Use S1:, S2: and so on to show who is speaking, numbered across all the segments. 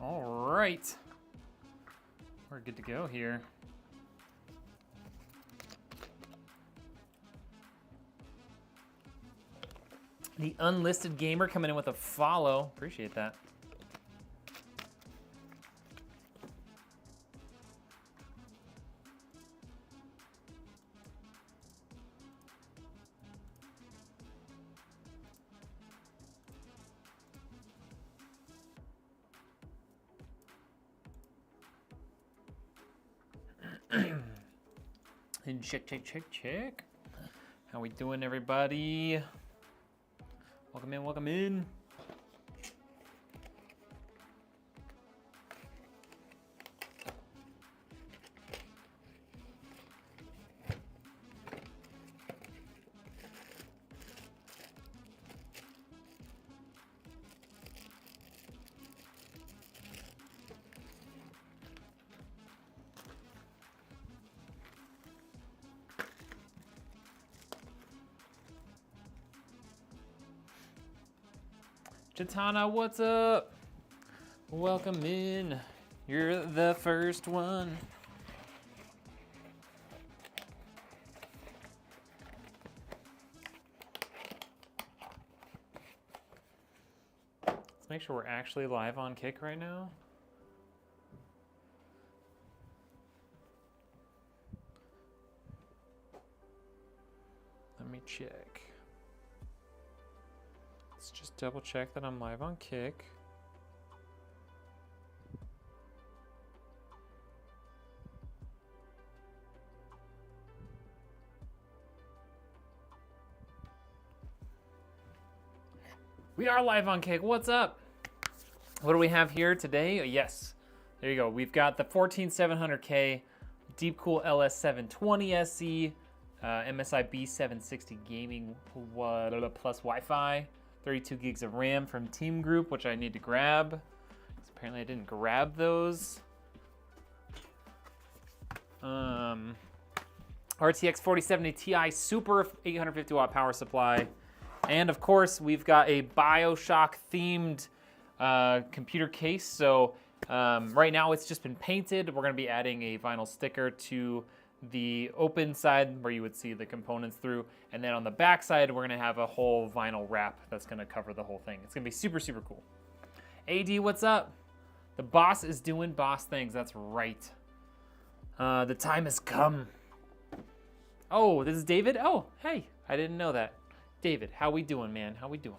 S1: All right. We're good to go here. The unlisted gamer coming in with a follow. Appreciate that. And check. How we doing, everybody? Welcome in, welcome in. Chitana, what's up? Welcome in. You're the first one. Let's make sure we're actually live on Kick right now. Let me check. Let's just double check that I'm live on Kick. We are live on Kick. What's up? What do we have here today? Yes, there you go. We've got the 14700K Deepcool LS720 SE, MSI B760 gaming plus Wi-Fi. 32 gigs of RAM from Team Group, which I need to grab. Apparently I didn't grab those. RTX 4070 Ti Super 850 watt power supply. And of course, we've got a Bioshock themed computer case. So right now it's just been painted. We're gonna be adding a vinyl sticker to the open side where you would see the components through, and then on the back side we're gonna have a whole vinyl wrap that's gonna cover the whole thing. It's gonna be super, super cool. AD, what's up? The boss is doing boss things, that's right. The time has come. Oh, this is David? Oh, hey, I didn't know that. David, how we doing, man? How we doing?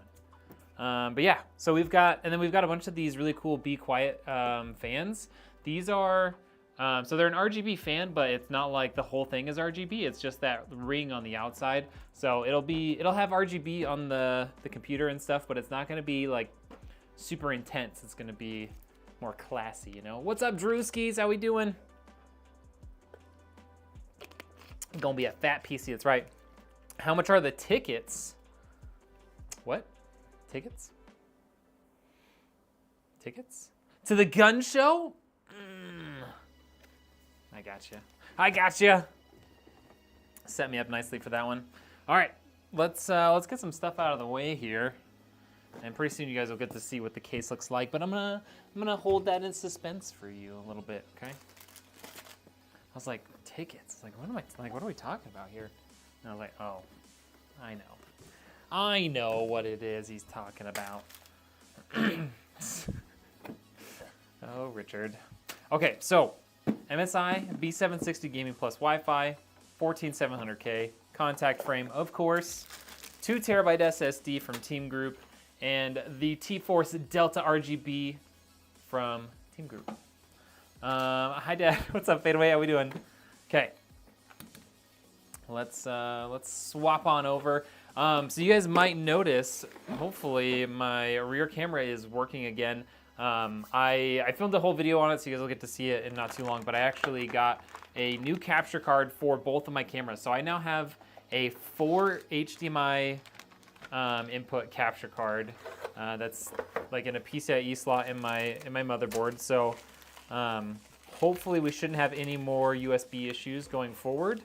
S1: But yeah, so we've got a bunch of these really cool Be Quiet fans. These are, so they're an RGB fan, but it's not like the whole thing is RGB. It's just that ring on the outside. So it'll have RGB on the computer and stuff, but it's not gonna be like super intense. It's gonna be more classy, you know? What's up, Drewskis? How we doing? Gonna be a fat PC, that's right. How much are the tickets? What? Tickets? Tickets? To the gun show? I gotcha. Set me up nicely for that one. All right, let's get some stuff out of the way here, and pretty soon you guys will get to see what the case looks like. But I'm gonna hold that in suspense for you a little bit, okay? I was like, tickets. Like, what are we talking about here? And I was like, oh, I know what it is he's talking about. Oh, Richard. Okay, so MSI B760 Gaming Plus Wi-Fi, 14700K, contact frame, of course, 2 terabyte SSD from Team Group, and the T-Force Delta RGB from Team Group. Hi, Dad. What's up, Fadeaway? How we doing? Okay. Let's swap on over. So you guys might notice, hopefully, my rear camera is working again. I filmed a whole video on it, so you guys will get to see it in not too long, but I actually got a new capture card for both of my cameras. So I now have a 4 HDMI input capture card that's like in a PCIe slot in my motherboard. So hopefully we shouldn't have any more USB issues going forward.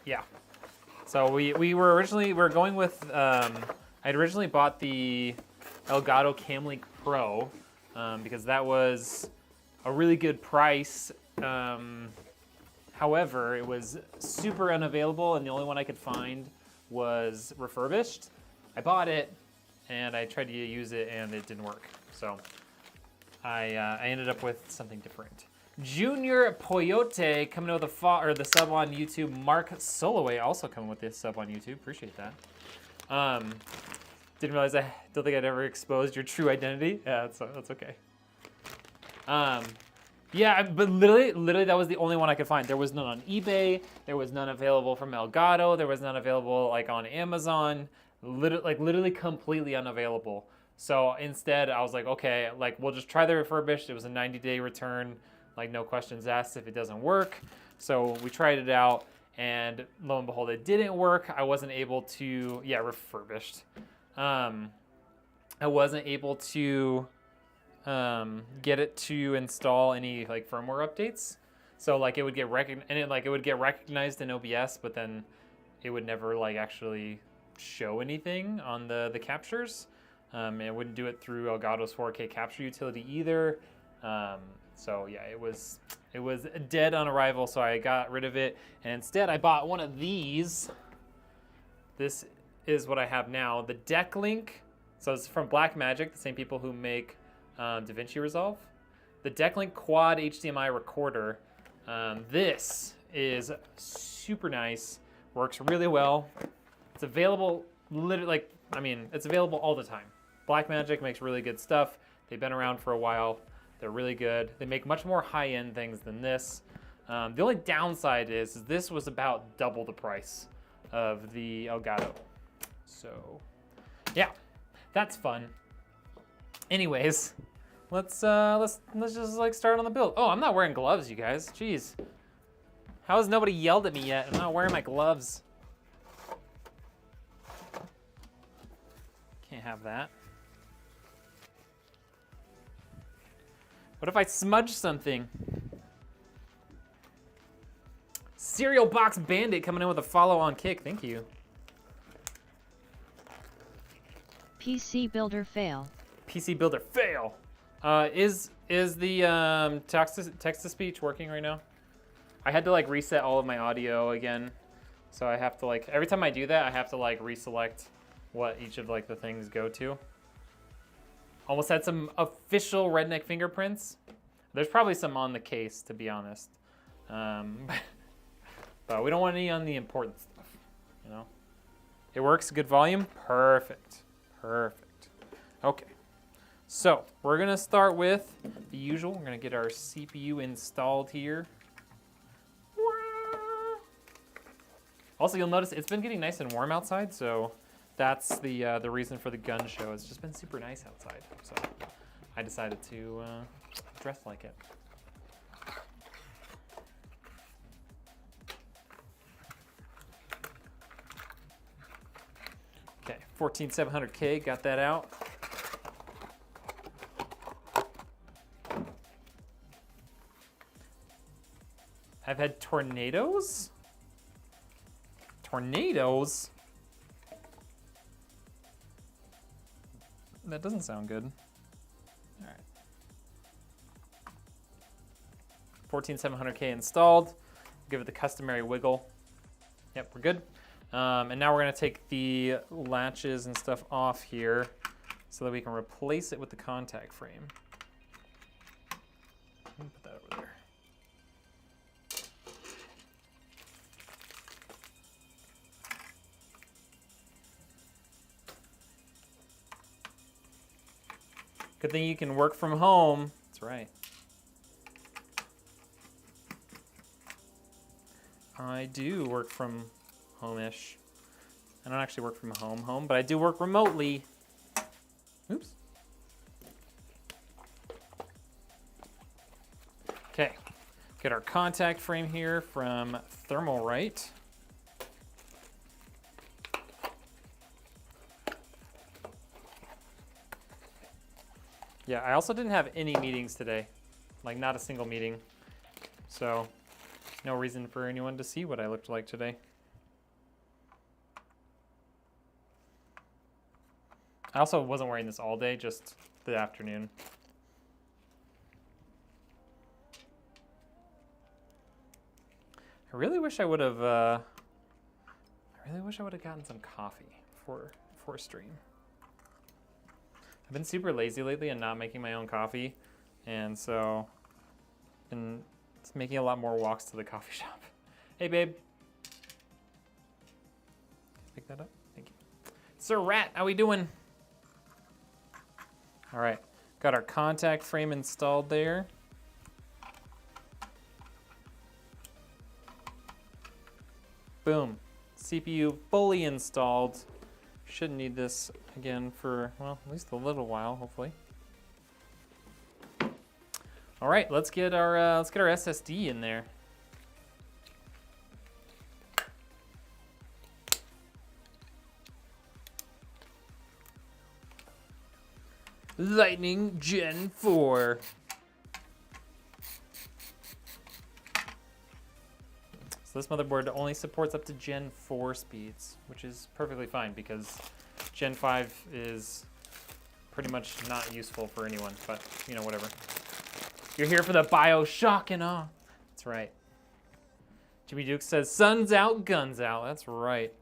S1: Yeah. So we were going with I'd originally bought the Elgato Camlink Pro because that was a really good price. However, it was super unavailable, and the only one I could find was refurbished. I bought it, and I tried to use it, and it didn't work. So I ended up with something different. Junior Poyote coming with the sub on YouTube. Mark Soloway also coming with this sub on YouTube. Appreciate that. Didn't realize, I don't think I'd ever exposed your true identity. Yeah, that's okay. Yeah, but literally that was the only one I could find. There was none on eBay. There was none available from Elgato. There was none available like on Amazon. Literally completely unavailable. So instead, I was like, okay, like we'll just try the refurbished. It was a 90-day return, like no questions asked if it doesn't work. So we tried it out, and lo and behold, it didn't work. I wasn't able to, refurbished. I wasn't able to get it to install any like firmware updates. So like it would get recognized in OBS, but then it would never like actually show anything on the captures. It wouldn't do it through Elgato's 4K capture utility either. So yeah, it was dead on arrival. So I got rid of it, and instead I bought one of these. This is what I have now, the Decklink. So it's from Blackmagic, the same people who make DaVinci Resolve. The Decklink Quad HDMI recorder. This is super nice, works really well. It's available it's available all the time. Blackmagic makes really good stuff. They've been around for a while. They're really good. They make much more high-end things than this. The only downside is this was about double the price of the Elgato. So yeah, that's fun. Anyways, let's just like start on the build. Oh, I'm not wearing gloves, you guys. Jeez. How has nobody yelled at me yet? I'm not wearing my gloves. Can't have that. What if I smudge something? Cereal Box Bandit coming in with a follow-on kick. Thank you.
S2: PC Builder fail.
S1: PC Builder fail. Is the text-to-speech working right now? I had to like reset all of my audio again. So I have to like, every time I do that, I have to like reselect what each of like the things go to. Almost had some official redneck fingerprints. There's probably some on the case, to be honest. But we don't want any on the important stuff, you know? It works, good volume, perfect, perfect. Okay, so we're gonna start with the usual. We're gonna get our CPU installed here. Also, you'll notice it's been getting nice and warm outside, so that's the reason for the gun show. It's just been super nice outside, so I decided to dress like it. Okay, 14700K, got that out. I've had tornadoes? Tornadoes? That doesn't sound good. All right. 14700K installed. Give it the customary wiggle. Yep, we're good. And now we're gonna take the latches and stuff off here so that we can replace it with the contact frame. Let me put that over there. Good thing you can work from home. That's right. I do work from home-ish. I don't actually work from home, but I do work remotely. Oops. Okay, get our contact frame here from Thermalright. Yeah, I also didn't have any meetings today, like not a single meeting. So no reason for anyone to see what I looked like today. I also wasn't wearing this all day, just the afternoon. I really wish I would have gotten some coffee for stream. I've been super lazy lately and not making my own coffee, and so been making a lot more walks to the coffee shop. Hey, babe. Pick that up. Thank you. Sir Rat, how we doing? All right, got our contact frame installed there. Boom, CPU fully installed. Shouldn't need this again for, well, at least a little while, hopefully. All right, let's get our SSD in there. Lightning Gen 4. So this motherboard only supports up to Gen 4 speeds, which is perfectly fine because Gen 5 is pretty much not useful for anyone, but you know, whatever. You're here for the Bioshock and all. That's right. Jimmy Duke says, sun's out, guns out. That's right.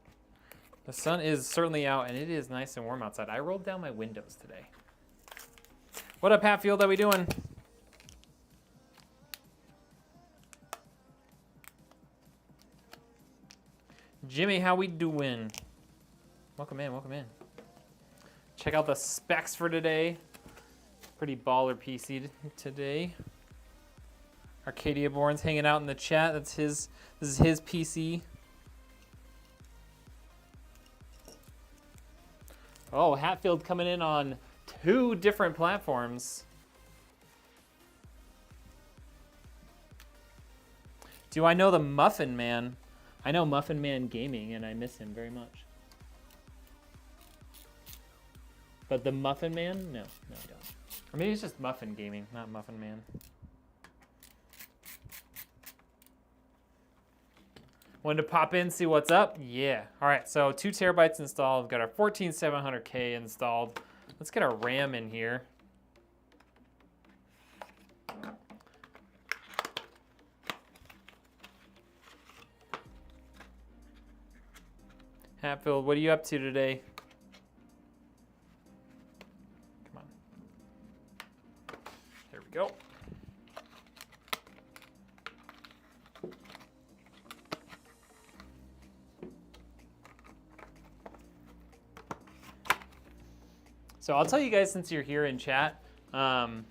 S1: The sun is certainly out and it is nice and warm outside. I rolled down my windows today. What up, Hatfield? How we doing? Jimmy, how we doing? Welcome in, welcome in. Check out the specs for today. Pretty baller PC today. Arcadia Born's hanging out in the chat. That's his. This is his PC. Oh, Hatfield coming in on 2 different platforms. Do I know the Muffin Man? I know Muffin Man Gaming, and I miss him very much. But the Muffin Man? No, I don't. Or maybe it's just Muffin Gaming, not Muffin Man. Wanted to pop in, see what's up? Yeah. All right, so 2 terabytes installed. We've got our 14700K installed. Let's get our RAM in here. Hatfield, what are you up to today? Come on. There we go. So I'll tell you guys, since you're here in chat, I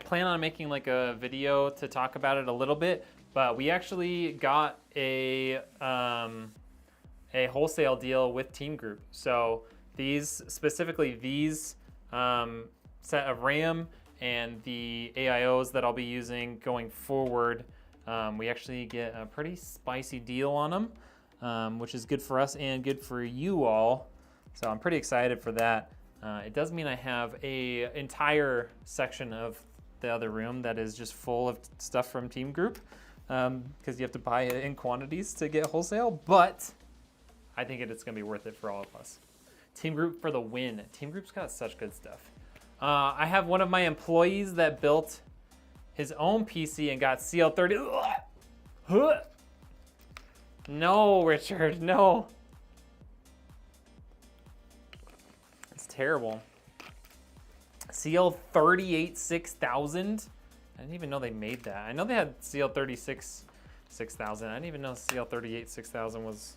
S1: plan on making like a video to talk about it a little bit, but we actually got a wholesale deal with Team Group. So these, specifically these set of RAM and the AIOs that I'll be using going forward, we actually get a pretty spicy deal on them, which is good for us and good for you all. So I'm pretty excited for that. It does mean I have a entire section of the other room that is just full of stuff from Team Group, because you have to buy it in quantities to get wholesale, but I think it's gonna be worth it for all of us. Team Group for the win. Team Group's got such good stuff. I have one of my employees that built his own PC and got CL30. No, Richard, no. It's terrible. CL38 6000. I didn't even know they made that. I know they had CL36 6000. I didn't even know CL38 6000 was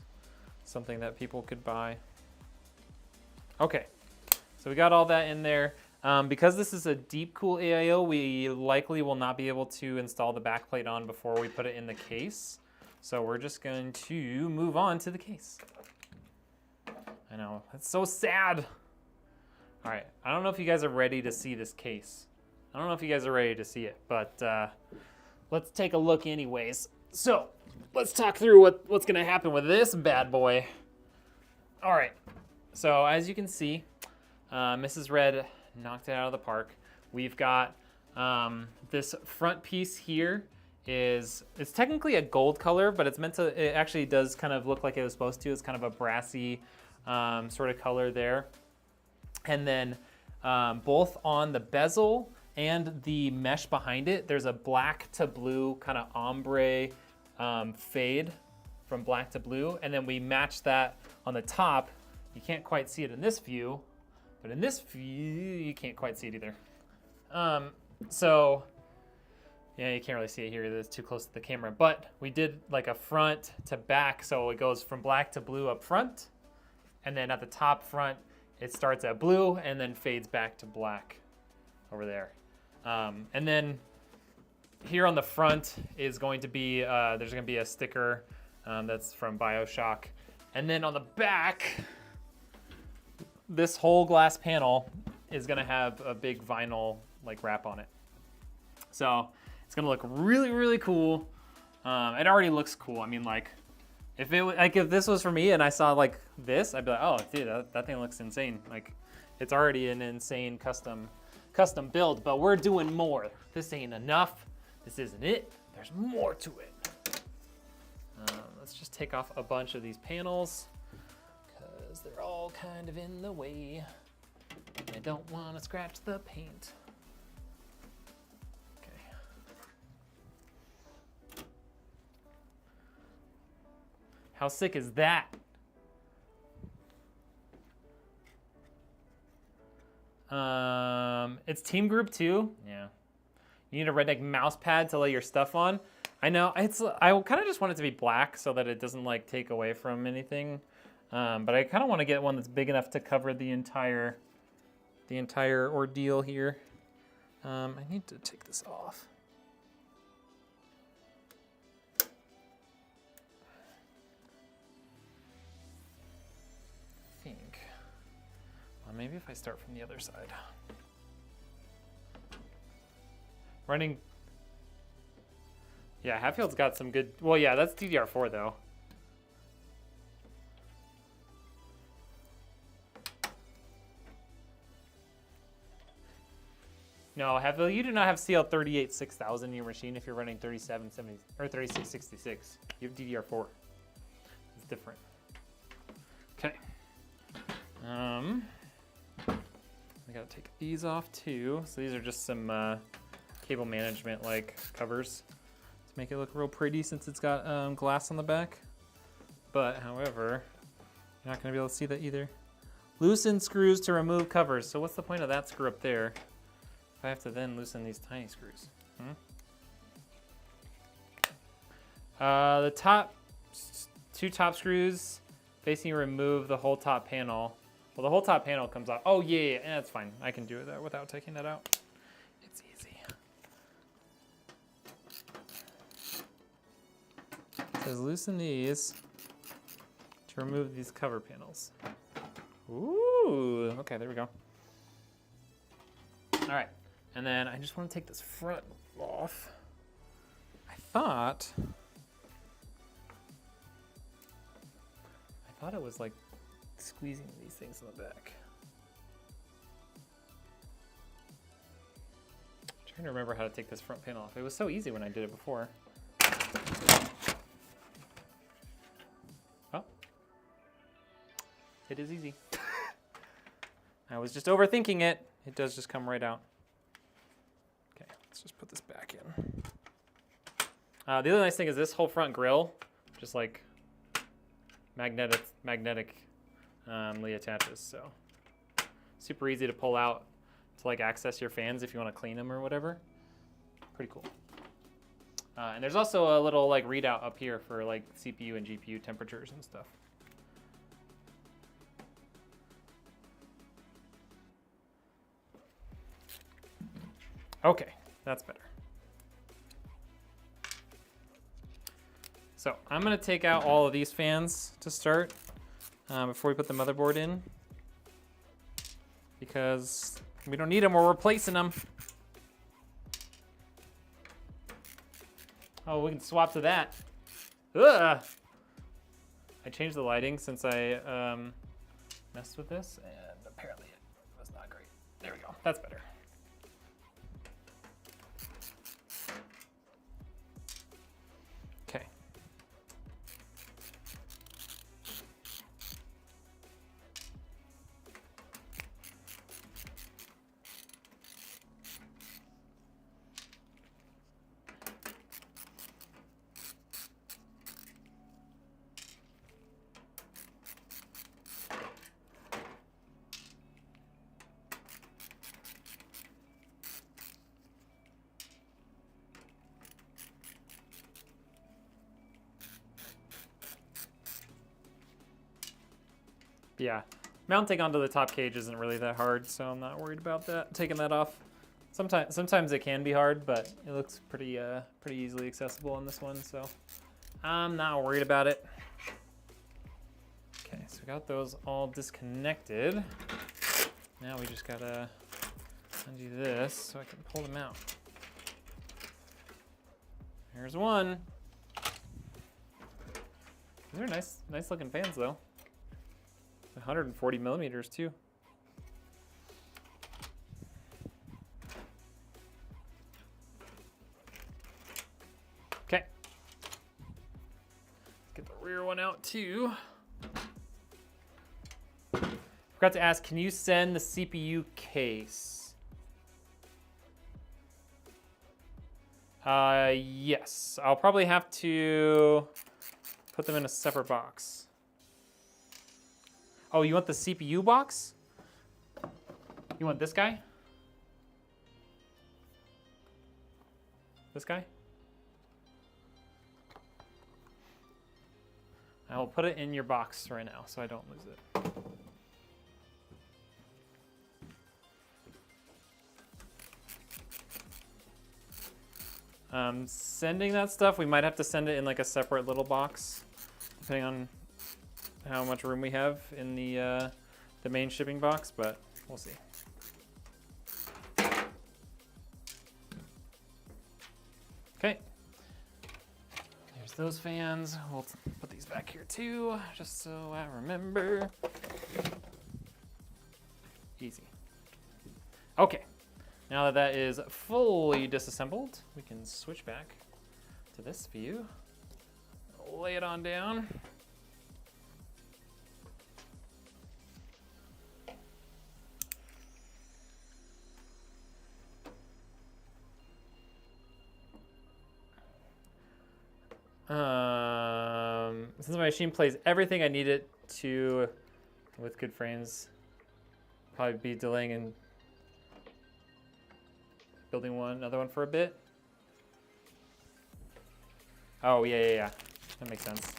S1: something that people could buy. Okay, so we got all that in there. Because this is a deep cool AIO, we likely will not be able to install the backplate on before we put it in the case. So we're just going to move on to the case. I know, it's so sad. All right, I don't know if you guys are ready to see this case. I don't know if you guys are ready to see it, but let's take a look anyways. So let's talk through what's gonna happen with this bad boy. All right, so as you can see, Mrs. Red knocked it out of the park. We've got this front piece here it's technically a gold color, but it's meant to, it actually does kind of look like it was supposed to. It's kind of a brassy sort of color there. And then both on the bezel and the mesh behind it, there's a black to blue kind of ombre fade from black to blue. And then we match that on the top. You can't quite see it in this view, but in this view, you can't quite see it either. So yeah, you can't really see it here. It's too close to the camera, but we did like a front to back. So it goes from black to blue up front. And then at the top front, it starts at blue and then fades back to black over there. And then here on the front is going to be, there's going to be a sticker that's from Bioshock. And then on the back, this whole glass panel is going to have a big vinyl like wrap on it. So it's going to look really, really cool. It already looks cool. I mean, like if this was for me and I saw like this, I'd be like, oh, dude, that thing looks insane. Like it's already an insane custom build, but we're doing more. This ain't enough. This isn't it. There's more to it. Let's just take off a bunch of these panels because they're all kind of in the way. I don't want to scratch the paint. Okay. How sick is that? It's team group 2. Yeah. You need a redneck mouse pad to lay your stuff on. I know, I kind of just want it to be black so that it doesn't like take away from anything. But I kind of want to get one that's big enough to cover the entire ordeal here. I need to take this off. I think. Well, maybe if I start from the other side. Running. Yeah, Hatfield's got some good. Well, yeah, that's DDR4 though. No, Hatfield, you do not have CL38-6000 in your machine if you're running 3770 or 3666. You have DDR4. It's different. Okay. I gotta take these off too. So these are just some cable management like covers to make it look real pretty since it's got glass on the back. But however, you're not gonna be able to see that either. Loosen screws to remove covers. So what's the point of that screw up there if I have to then loosen these tiny screws? The two top screws facing remove the whole top panel. Well, the whole top panel comes off. Oh yeah, that's fine. I can do that without taking that out. It's easy. It says loosen these to remove these cover panels. Ooh, okay, there we go. All right, and then I just want to take this front off. I thought it was like squeezing these things in the back. I'm trying to remember how to take this front panel off. It was so easy when I did it before. Oh, it is easy. I was just overthinking it. It does just come right out. Okay, let's just put this back in. The other nice thing is this whole front grille, just like magnetically attaches, so super easy to pull out to like access your fans if you want to clean them or whatever. Pretty cool. And there's also a little like readout up here for like CPU and GPU temperatures and stuff. Okay, that's better. So I'm gonna take out all of these fans to start before we put the motherboard in, because we don't need them, we're replacing them. Oh, we can swap to that. Ugh! I changed the lighting since I messed with this, and apparently it was not great. There we go, that's better. Okay. Yeah. Mounting onto the top cage isn't really that hard, so I'm not worried about that, taking that off. Sometimes it can be hard, but it looks pretty easily accessible on this one, so I'm not worried about it. Okay, so we got those all disconnected. Now we just gotta undo this so I can pull them out. Here's one. These are nice looking fans though. 140 millimeters too. Okay. Let's get the rear one out too. Forgot to ask, can you send the CPU case? Yes. I'll probably have to put them in a separate box. Oh, you want the CPU box? You want this guy? This guy? I will put it in your box right now so I don't lose it. Sending that stuff, we might have to send it in like a separate little box, depending on how much room we have in the main shipping box, but we'll see. Okay. There's those fans. We'll put these back here too, just so I remember. Easy. Okay. Now that is fully disassembled, we can switch back to this view. Lay it on down. Since my machine plays everything I need it to with good frames, probably be delaying and building another one for a bit. Oh, yeah. That makes sense.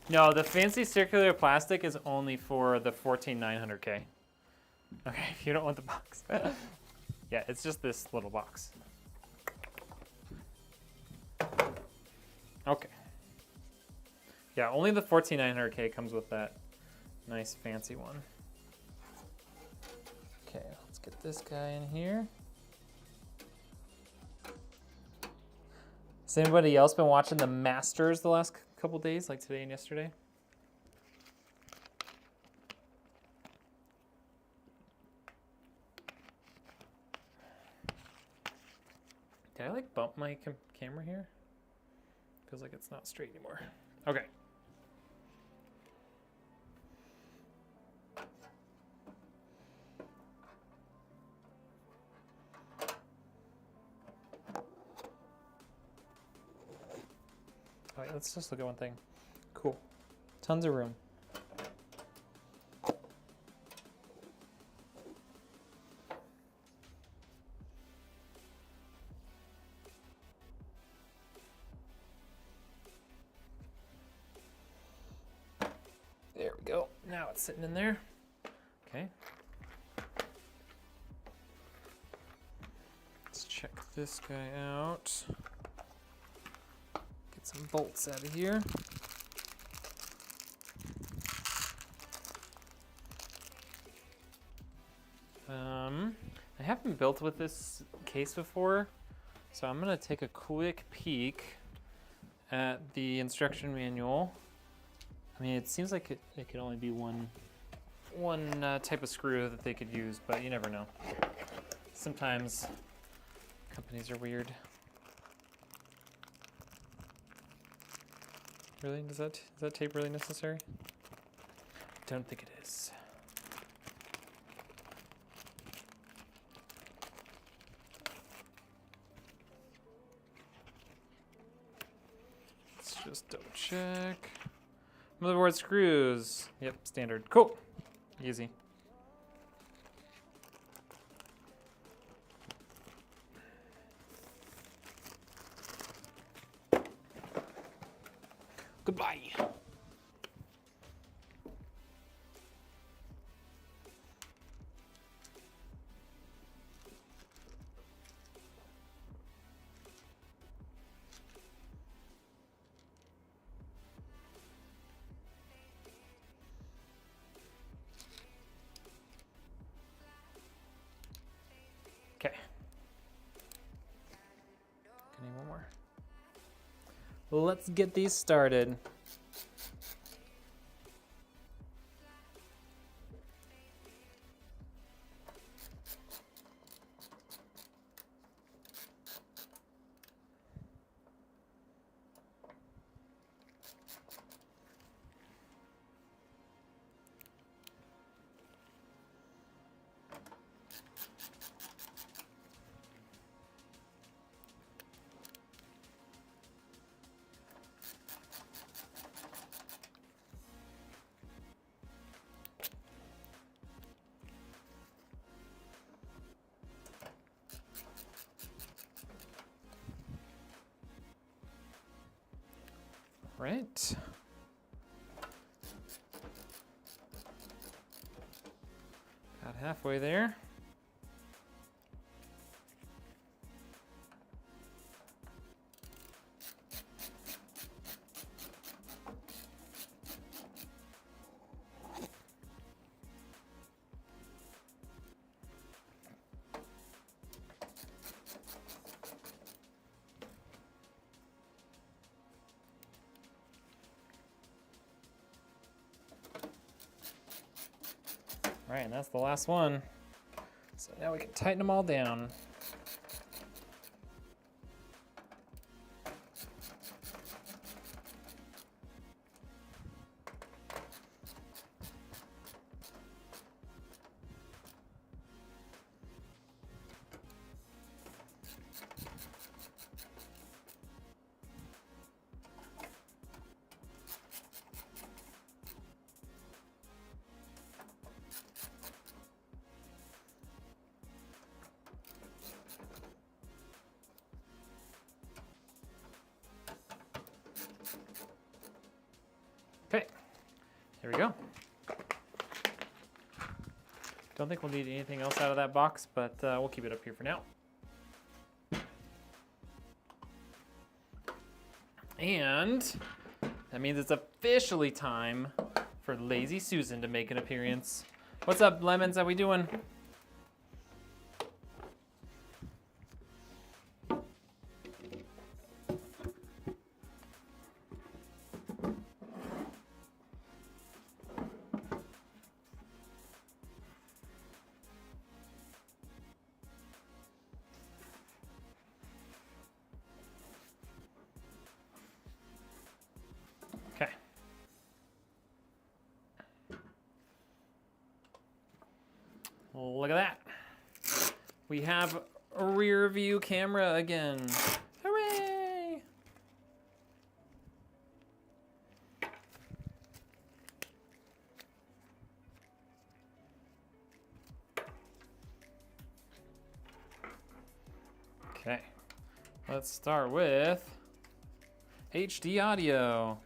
S1: No, the fancy circular plastic is only for the 14900K. Okay, if you don't want the box. Yeah, it's just this little box. Okay. Yeah, only the 14900K comes with that nice fancy one. Okay, let's get this guy in here. Has anybody else been watching the Masters the last couple days, like today and yesterday? Did I like bump my camera here? Feels like it's not straight anymore. Okay. All right, let's just look at one thing. Cool. Tons of room. There we go. Now it's sitting in there. Okay. Let's check this guy out. Get some bolts out of here. I haven't built with this case before, so I'm gonna take a quick peek at the instruction manual. I mean, it seems like it could only be one type of screw that they could use, but you never know. Sometimes companies are weird. Really? Is that tape really necessary? Don't think it is. Let's just double check. Motherboard screws. Yep, standard. Cool. Easy. Goodbye. let's get these started. Right. About halfway there. All right, and that's the last one. So now we can tighten them all down. Okay, there we go. Don't think we'll need anything else out of that box, but we'll keep it up here for now. And that means it's officially time for Lazy Susan to make an appearance. What's up, Lemons? How we doing? Okay. Look at that. We have a rear view camera again. Hooray! Okay. Let's start with HD audio.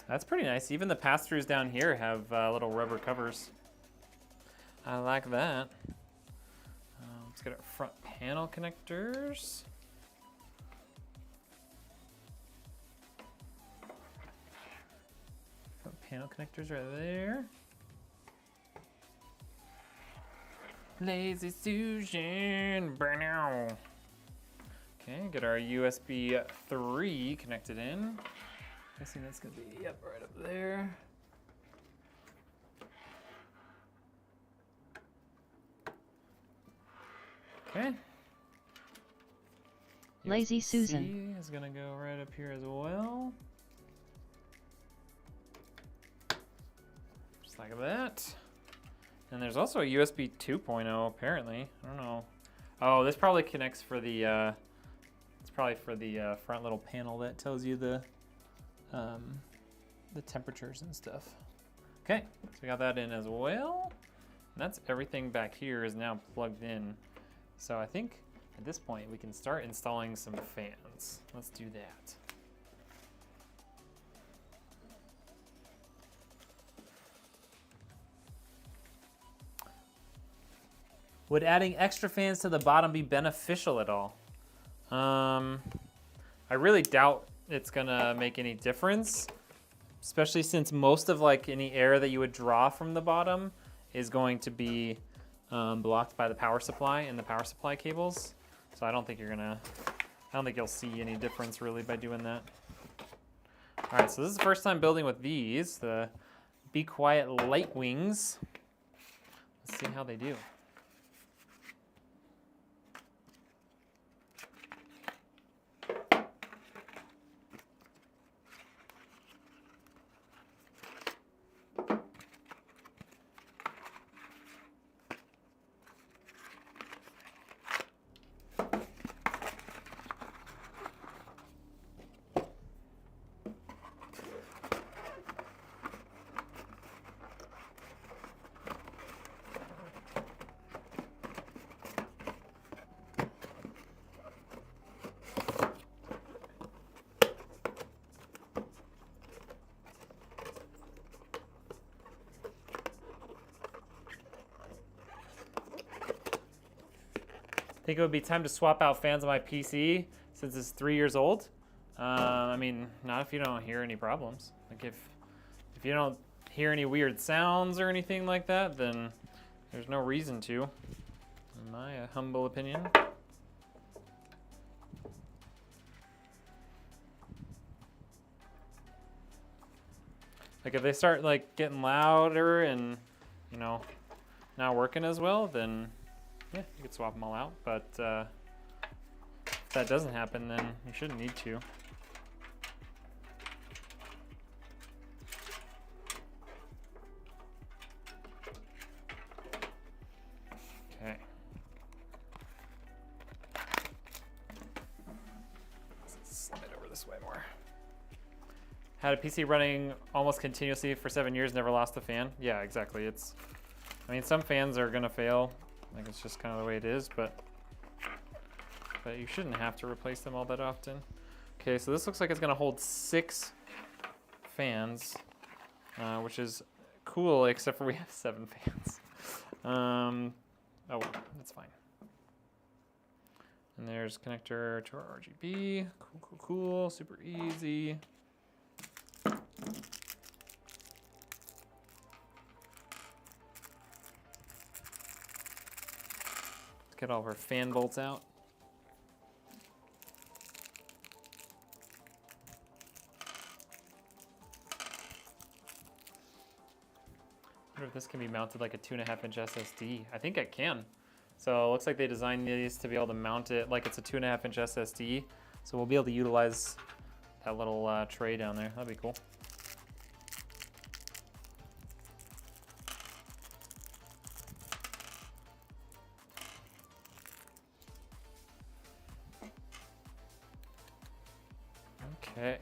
S1: That's pretty nice. Even the pass-throughs down here have little rubber covers. I like that. Let's get our front panel connectors. Front panel connectors right there. Lazy Susan, burnow. Okay, get our USB 3 connected in. Guessing that's gonna be, yep, right up there. Okay.
S2: Lazy
S1: USB-C
S2: Susan
S1: is gonna go right up here as well. Just like that. And there's also a USB 2.0 apparently. I don't know. Oh, this probably connects for the, it's probably for the front little panel that tells you the temperatures and stuff. Okay, so we got that in as well. And that's everything back here is now plugged in. So I think at this point we can start installing some fans. Let's do that. Would adding extra fans to the bottom be beneficial at all? I really doubt it's gonna make any difference, especially since most of like any air that you would draw from the bottom is going to be blocked by the power supply and the power supply cables. So I don't think you'll see any difference really by doing that. All right, so this is the first time building with these, the Be Quiet Light Wings. Let's see how they do. I think it would be time to swap out fans on my PC since it's 3 years old. I mean, not if you don't hear any problems. Like if you don't hear any weird sounds or anything like that, then there's no reason to, in my humble opinion. Like if they start like getting louder and, you know, not working as well, then yeah, you could swap them all out, but if that doesn't happen, then you shouldn't need to. Okay. Let's slide over this way more. Had a PC running almost continuously for 7 years, never lost a fan. Yeah, exactly. I mean, some fans are gonna fail. Like it's just kind of the way it is, but you shouldn't have to replace them all that often. Okay, so this looks like it's gonna hold 6 fans, which is cool, except for we have 7 fans. Oh well, that's fine. And there's connector to our RGB. Cool, cool, cool, super easy. Get all of our fan bolts out. I wonder if this can be mounted like a 2.5-inch SSD. I think it can. So it looks like they designed these to be able to mount it like it's a 2.5-inch SSD. So we'll be able to utilize that little tray down there. That'd be cool. Okay.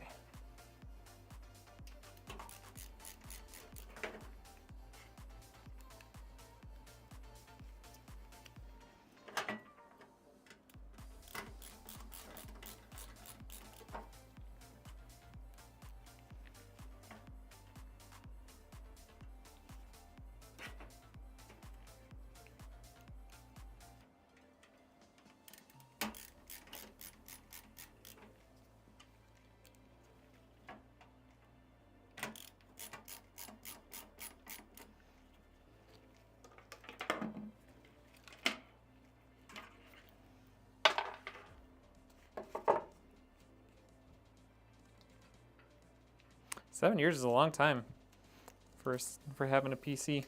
S1: Seven years is a long time for having a PC.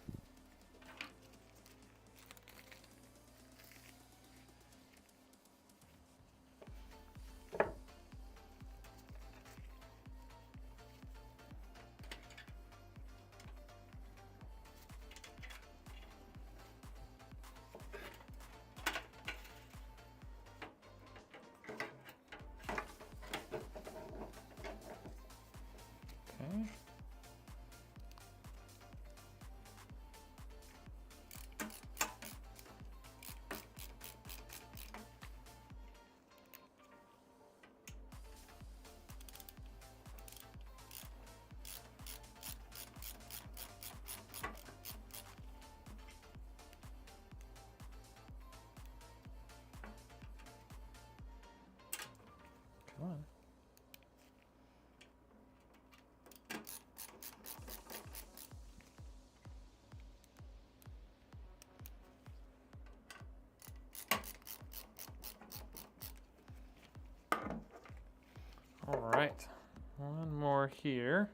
S1: here.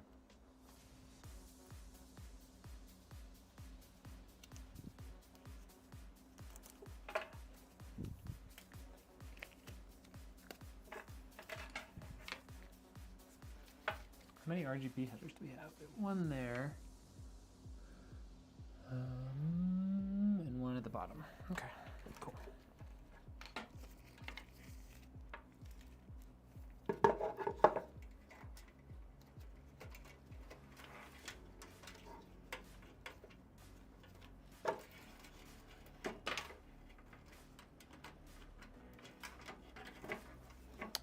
S1: How many RGB headers do we have? One there. And one at the bottom. Okay, cool.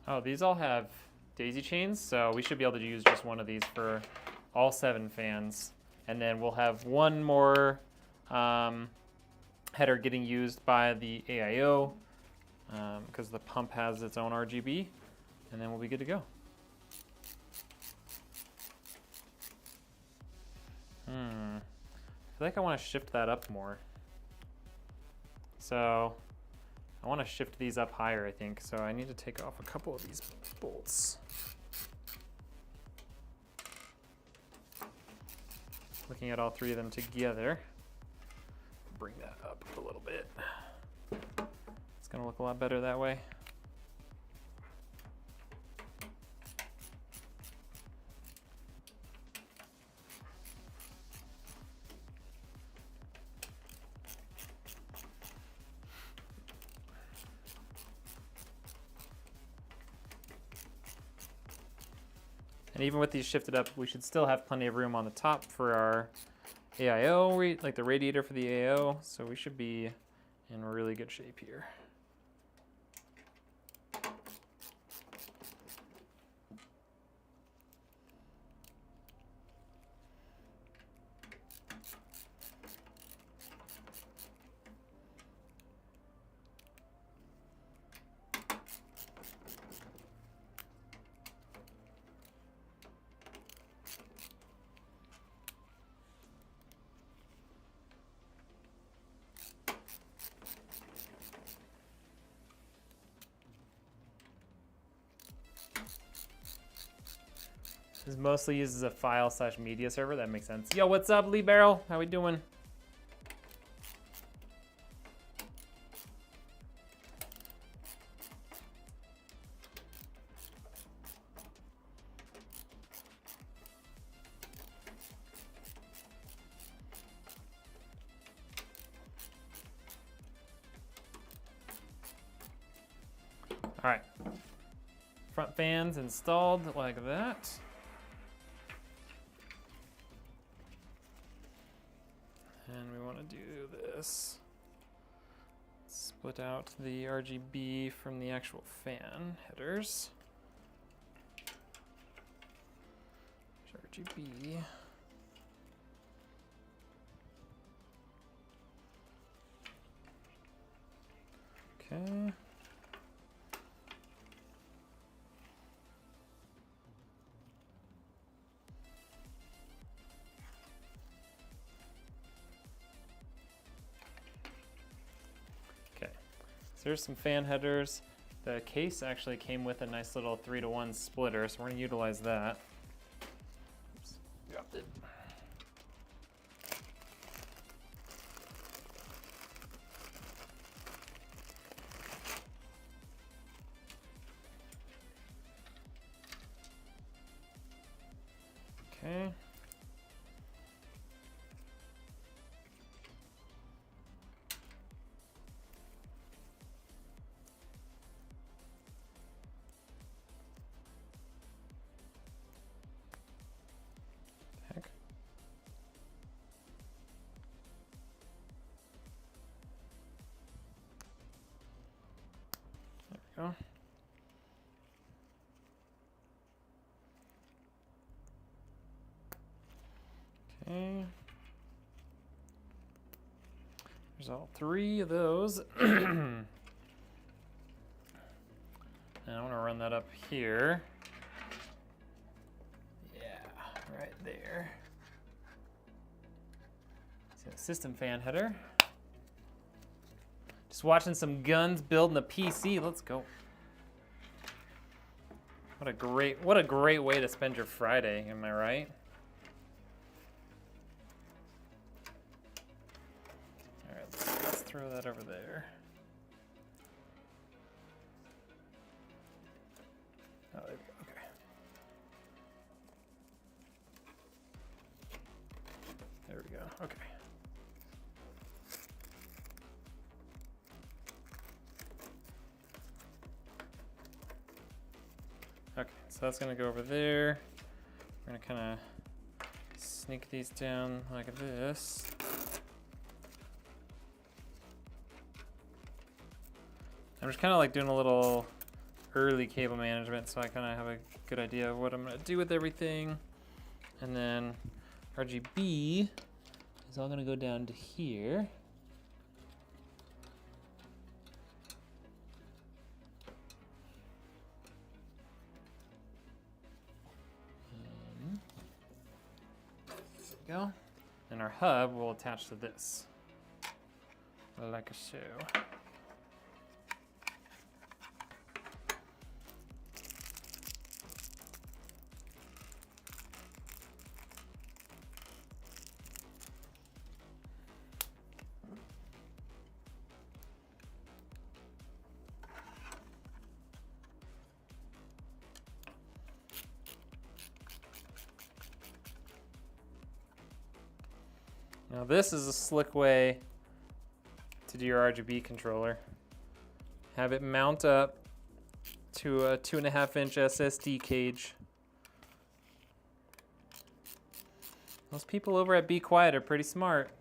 S1: Oh, these all have daisy chains, so we should be able to use just one of these for all 7 fans. And then we'll have one more header getting used by the AIO because the pump has its own RGB, and then we'll be good to go. I feel like I want to shift that up more. So I want to shift these up higher, I think. So I need to take off a couple of these bolts. Looking at all 3 of them together, bring that up a little bit. It's gonna look a lot better that way. And even with these shifted up, we should still have plenty of room on the top for our AIO, like the radiator for the AIO. So we should be in really good shape here. This is mostly used as a file/media server. That makes sense. Yo, what's up, Lee Barrel? How we doing? All right. Front fans installed like that. And we want to do this. Split out the RGB from the actual fan headers. RGB. Okay. There's some fan headers. The case actually came with a nice little 3-to-1 splitter, so we're gonna utilize that. Oops, dropped it. Okay. Go. Okay. There's all 3 of those. And I want to run that up here. Yeah, right there. So system fan header. Just watching some guns building a PC. Let's go. What a great way to spend your Friday, am I right? All right, let's throw that over there. Oh, there we go. Okay. There we go. Okay. Okay, so that's gonna go over there. We're gonna kind of sneak these down like this. I'm just kind of like doing a little early cable management, so I kind of have a good idea of what I'm gonna do with everything. And then RGB is all gonna go down to here. Go. And our hub will attach to this, like so. Now this is a slick way to do your RGB controller. Have it mount up to a 2.5-inch SSD cage. Those people over at Be Quiet are pretty smart.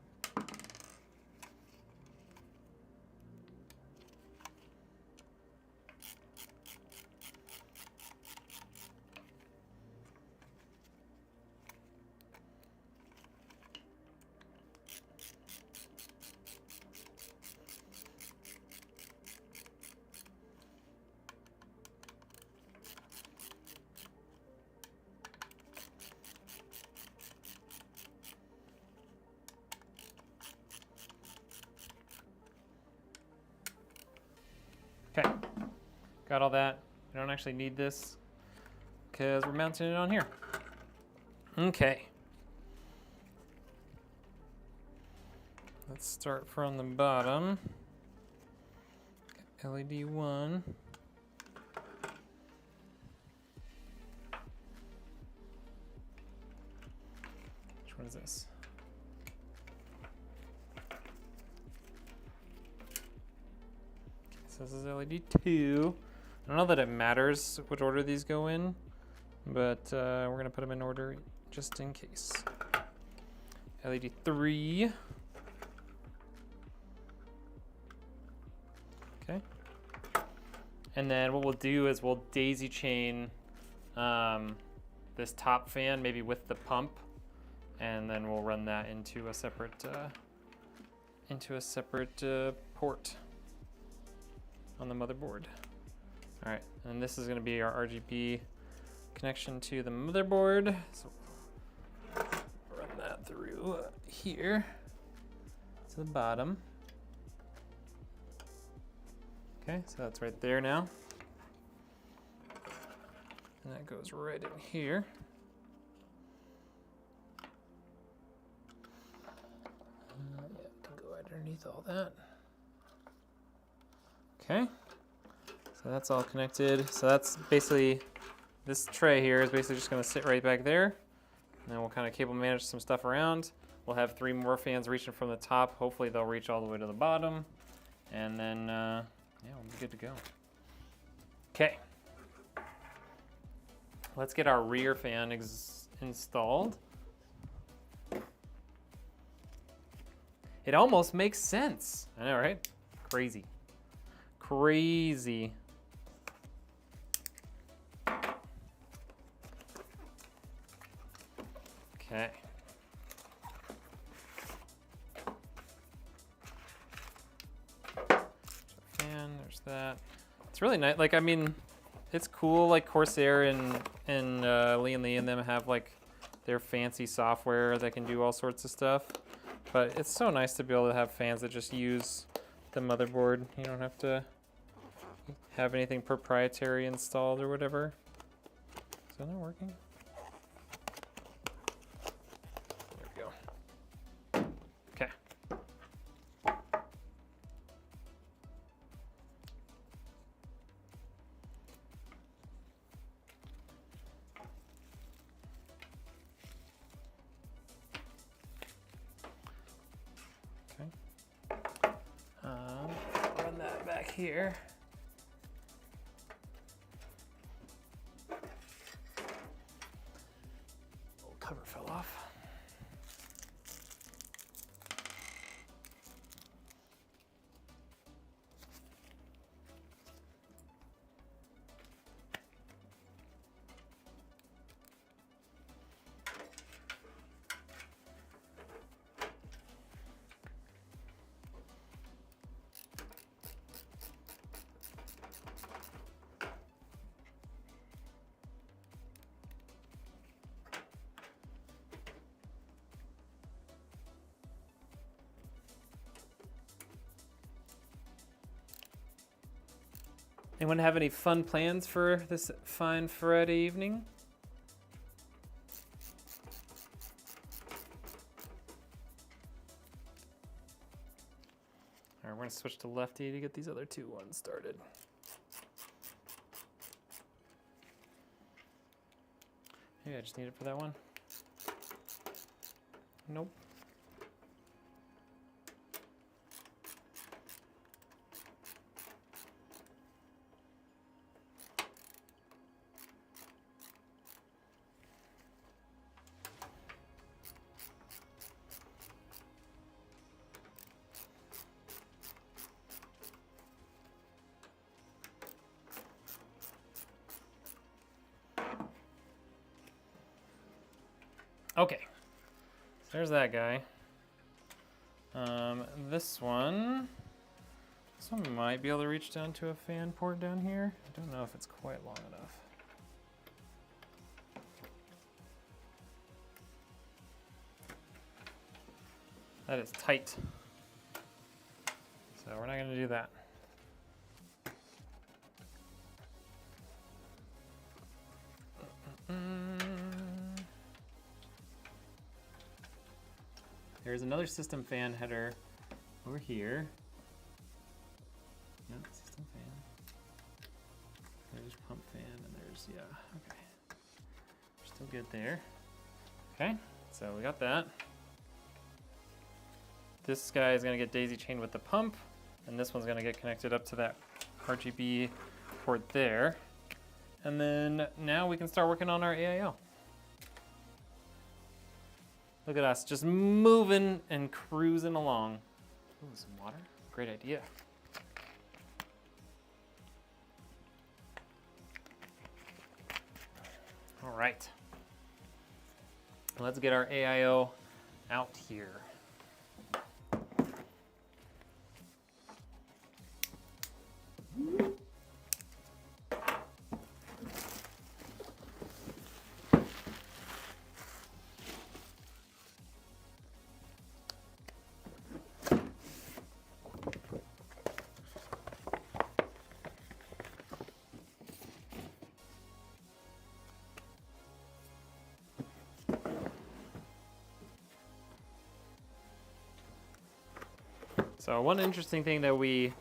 S1: Okay, got all that. We don't actually need this because we're mounting it on here. Okay. Let's start from the bottom. LED 1. Which one is this? So this is LED 2. I don't know that it matters which order these go in, but we're going to put them in order just in case. LED 3. Okay. And then what we'll do is we'll daisy chain this top fan maybe with the pump, and then we'll run that into a separate port on the motherboard. All right, and this is going to be our RGB connection to the motherboard. So run that through here to the bottom. Okay, so that's right there now. And that goes right in here. Yeah, can go underneath all that. Okay, so that's all connected. So that's basically, this tray here is basically just gonna sit right back there. And then we'll kind of cable manage some stuff around. We'll have 3 more fans reaching from the top. Hopefully they'll reach all the way to the bottom. And then, yeah, we'll be good to go. Okay. Let's get our rear fan installed. It almost makes sense. I know, right? Crazy. Crazy. Okay. Fan, there's that. It's really nice. Like, I mean, it's cool. Like Corsair and Lee and them have like their fancy software that can do all sorts of stuff. But it's so nice to be able to have fans that just use the motherboard. You don't have to have anything proprietary installed or whatever. Is that not working? There we go. Okay. Run that back here. Little cover fell off. Anyone have any fun plans for this fine Friday evening? All right, we're gonna switch to lefty to get these other two ones started. Maybe I just need it for that one. Nope. Okay, so there's that guy. This one might be able to reach down to a fan port down here. I don't know if it's quite long enough. That is tight. So we're not gonna do that. There's another system fan header over here. No, system fan. There's pump fan, and there's, yeah, okay. We're still good there. Okay, so we got that. This guy is gonna get daisy chained with the pump, and this one's gonna get connected up to that RGB port there. And then now we can start working on our AIO. Look at us, just moving and cruising along. Ooh, some water, great idea. All right, let's get our AIO out here. So one interesting thing that we,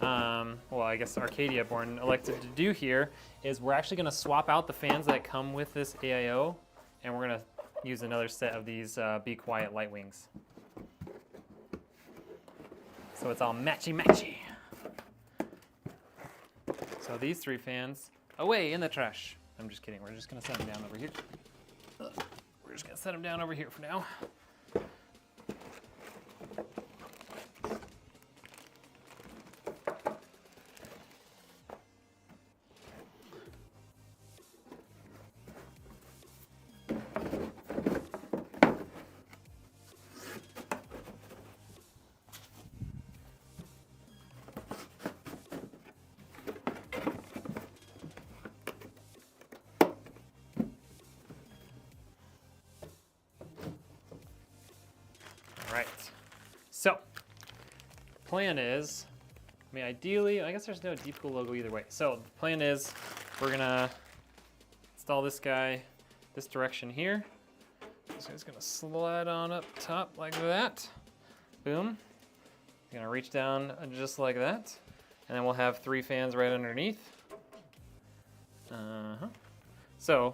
S1: well, I guess Arcadia Born elected to do here is we're actually gonna swap out the fans that come with this AIO, and we're gonna use another set of these Be Quiet light wings. So it's all matchy-matchy. So these three fans, away in the trash. I'm just kidding, we're just gonna set them down over here. We're just gonna set them down over here for now. Right, so the plan is, I mean, ideally, I guess there's no Deep Cool logo either way. So the plan is we're gonna install this guy this direction here. So it's gonna slide on up top like that. Boom. Gonna reach down just like that. And then we'll have 3 fans right underneath. So,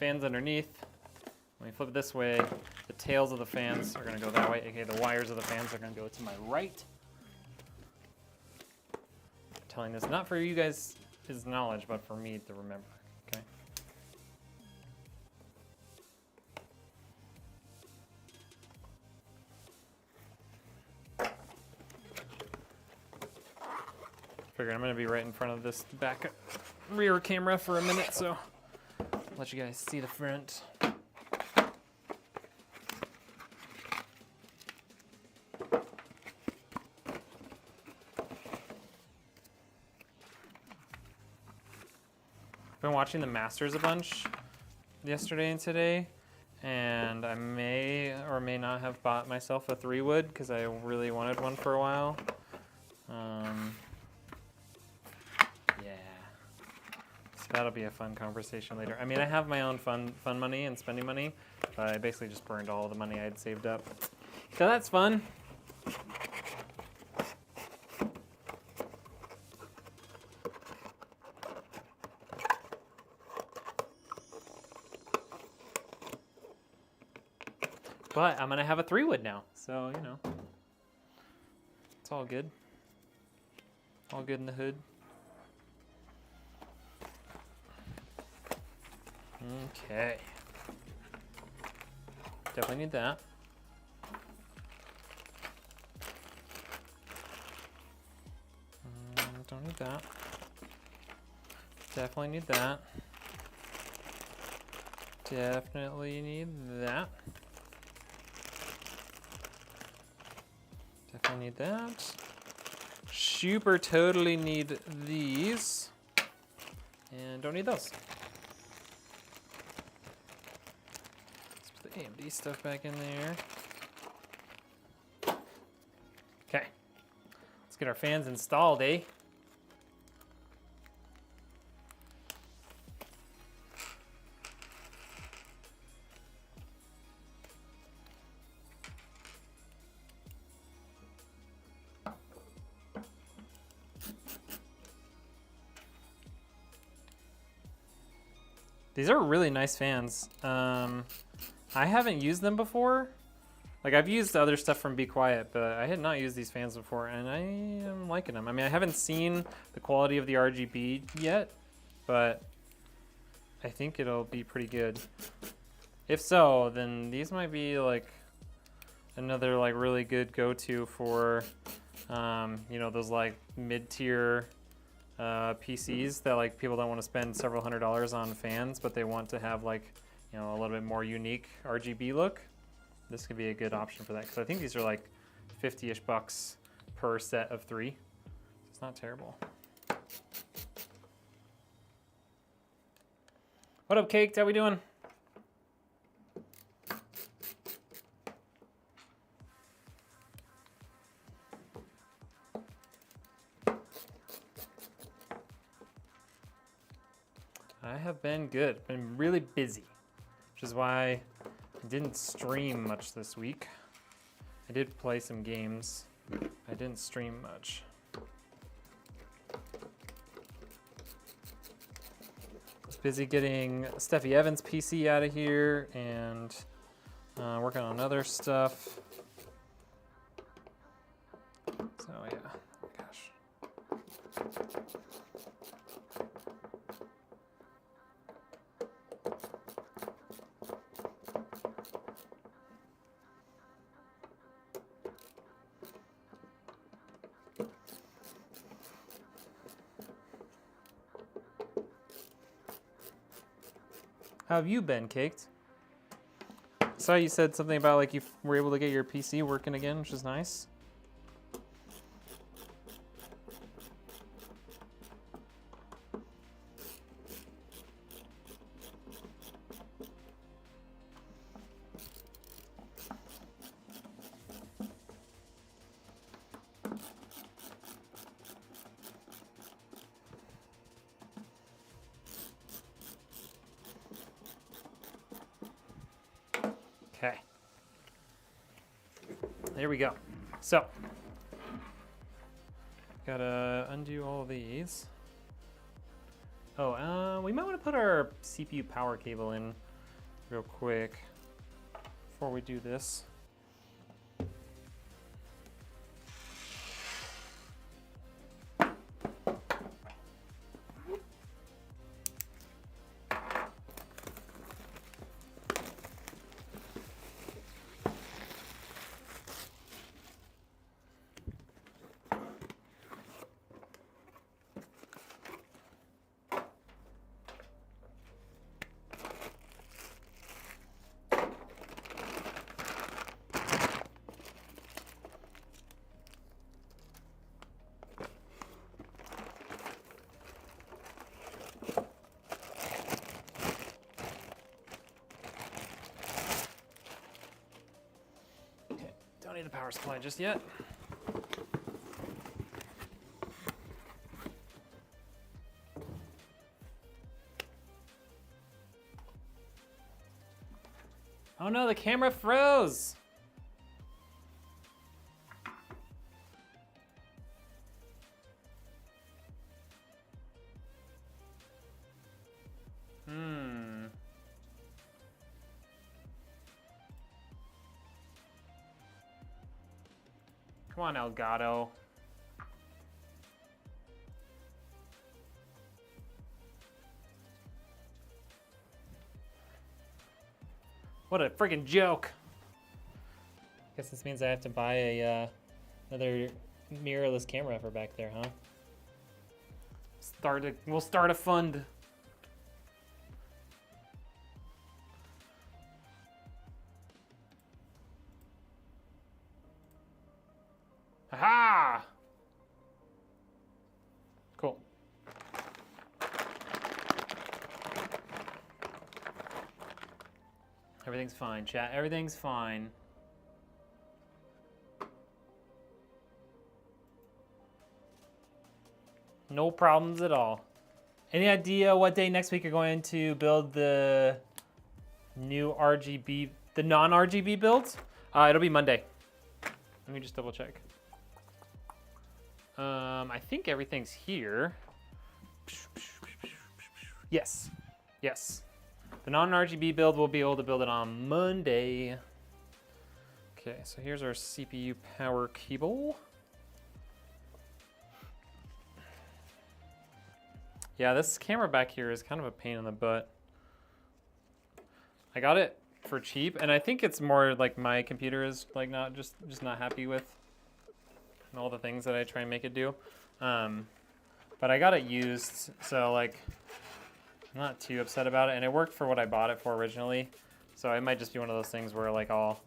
S1: fans underneath. When we flip it this way, the tails of the fans are gonna go that way, aka the wires of the fans are gonna go to my right. I'm telling this not for you guys' knowledge, but for me to remember, okay? Figured I'm gonna be right in front of this back rear camera for a minute, so let you guys see the front. Been watching the Masters a bunch yesterday and today, and I may or may not have bought myself a 3-wood because I really wanted one for a while. Yeah, so that'll be a fun conversation later. I mean, I have my own fun money and spending money, but I basically just burned all the money I had saved up. So that's fun. But I'm gonna have a 3-wood now, so you know, it's all good. All good in the hood. Okay. Definitely need that. Don't need that. Definitely need that. Definitely need that. Definitely need that. Super totally need these. And don't need those. Let's put the AMD stuff back in there. Okay. Let's get our fans installed, eh? These are really nice fans. I haven't used them before. Like, I've used other stuff from Be Quiet, but I had not used these fans before, and I am liking them. I mean, I haven't seen the quality of the RGB yet, but I think it'll be pretty good. If so, then these might be like another like really good go-to for, you know, those like mid-tier PCs that like people don't want to spend several $100s on fans, but they want to have like, you know, a little bit more unique RGB look. This could be a good option for that, because I think these are like 50-ish bucks per set of 3. It's not terrible. What up, Caked? How we doing? I have been good. Been really busy, which is why I didn't stream much this week. I did play some games. I didn't stream much. I was busy getting Steffi Evans' PC out of here and working on other stuff. So yeah, gosh. How have you been, Caked? Saw you said something about like you were able to get your PC working again, which is nice. Okay. There we go. So, gotta undo all of these. Oh, we might want to put our CPU power cable in real quick before we do this. Don't need the power supply just yet. Oh no, the camera froze. Come on, Elgato. What a freaking joke. Guess this means I have to buy a another mirrorless camera for back there, huh? We'll start a fund. Aha! Cool. Everything's fine, chat. Everything's fine. No problems at all. Any idea what day next week you're going to build the new RGB, the non-RGB builds? It'll be Monday. Let me just double check. I think everything's here. Yes, yes. The non-RGB build, we'll be able to build it on Monday. Okay, so here's our CPU power cable. Yeah, this camera back here is kind of a pain in the butt. I got it for cheap, and I think it's more like my computer is like not just not happy with all the things that I try and make it do. But I got it used, so like I'm not too upset about it, and it worked for what I bought it for originally. So it might just be one of those things where like I'll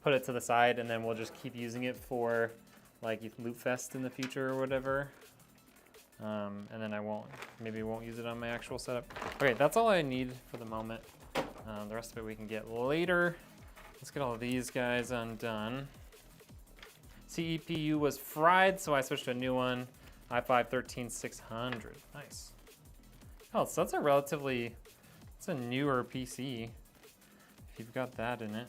S1: put it to the side and then we'll just keep using it for like Loop Fest in the future or whatever. And then I won't use it on my actual setup. Okay, that's all I need for the moment. The rest of it we can get later. Let's get all of these guys undone. CPU was fried, so I switched to a new one. i5-13600. Nice. Oh, so that's it's a newer PC. If you've got that in it.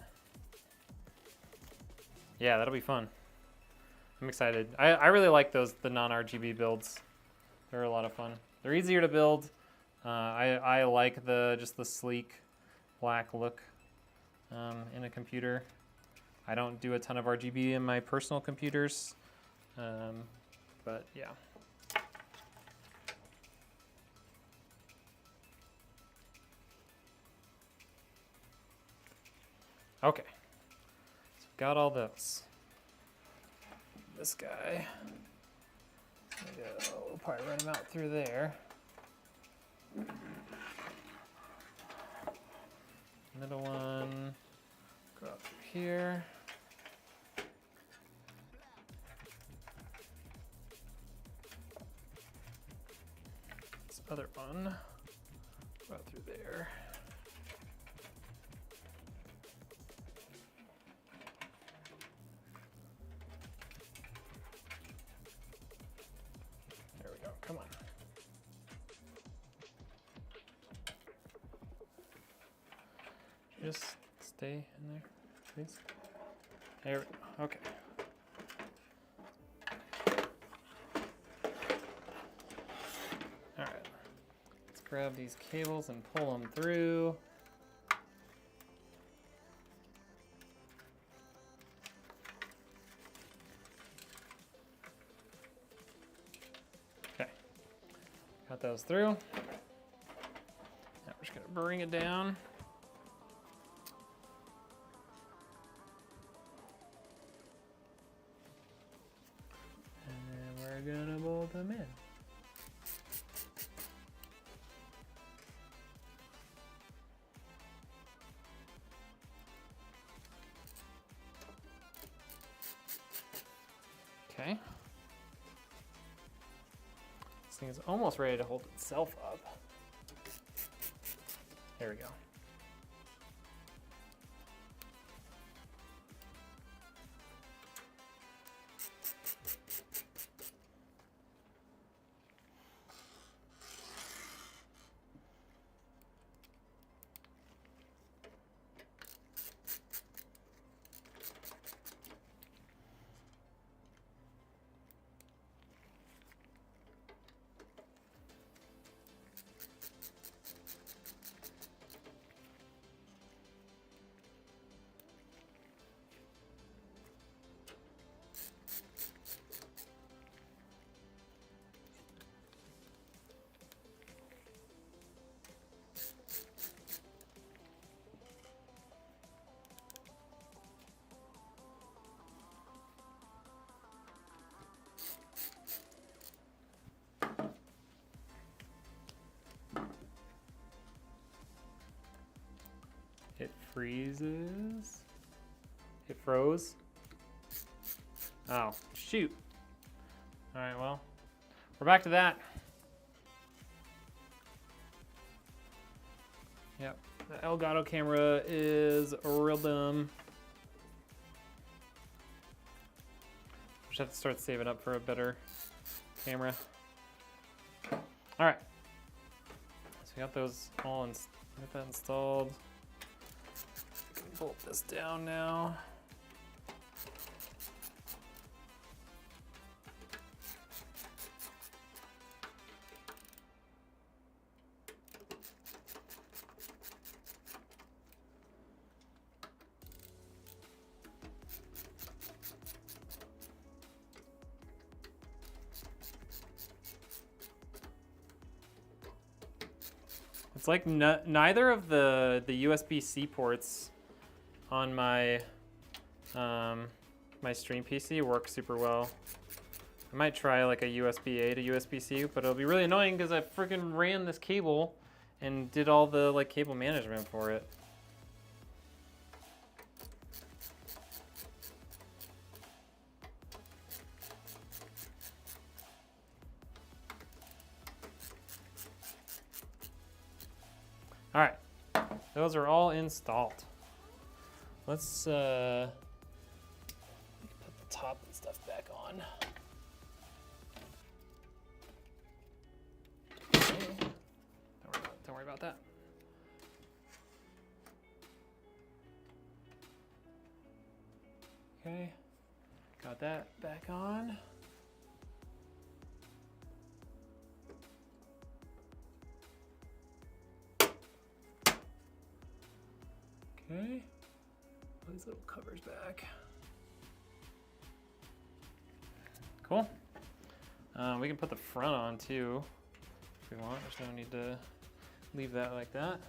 S1: Yeah, that'll be fun. I'm excited. I really like the non-RGB builds. They're a lot of fun. They're easier to build. I like just the sleek black look in a computer. I don't do a ton of RGB in my personal computers, but yeah. Okay, so got all those. This guy, we'll probably run him out through there. Middle one, go out through here. This other one, go out through there. There we go, come on. Just stay in there. please. There we go. Okay. All right. Let's grab these cables and pull them through. Okay. Got those through. Now we're just gonna bring it down. Gonna bolt them in. Okay. This thing is almost ready to hold itself up. There we go. It freezes. It froze. Oh, shoot. All right, well, we're back to that. Yep, the Elgato camera is real dumb. Just have to start saving up for a better camera. All right, so we got those all got that installed. Bolt this down now. It's like neither of the USB-C ports on my my stream PC work super well. I might try like a USB-A to USB-C, but it'll be really annoying because I freaking ran this cable and did all the like cable management for it. All right, those are all installed. Let's put the top and stuff back on. Okay. Don't worry about that. Okay, got that back on. Okay. These little covers back. Cool. We can put the front on too if we want. There's no need to leave that like that.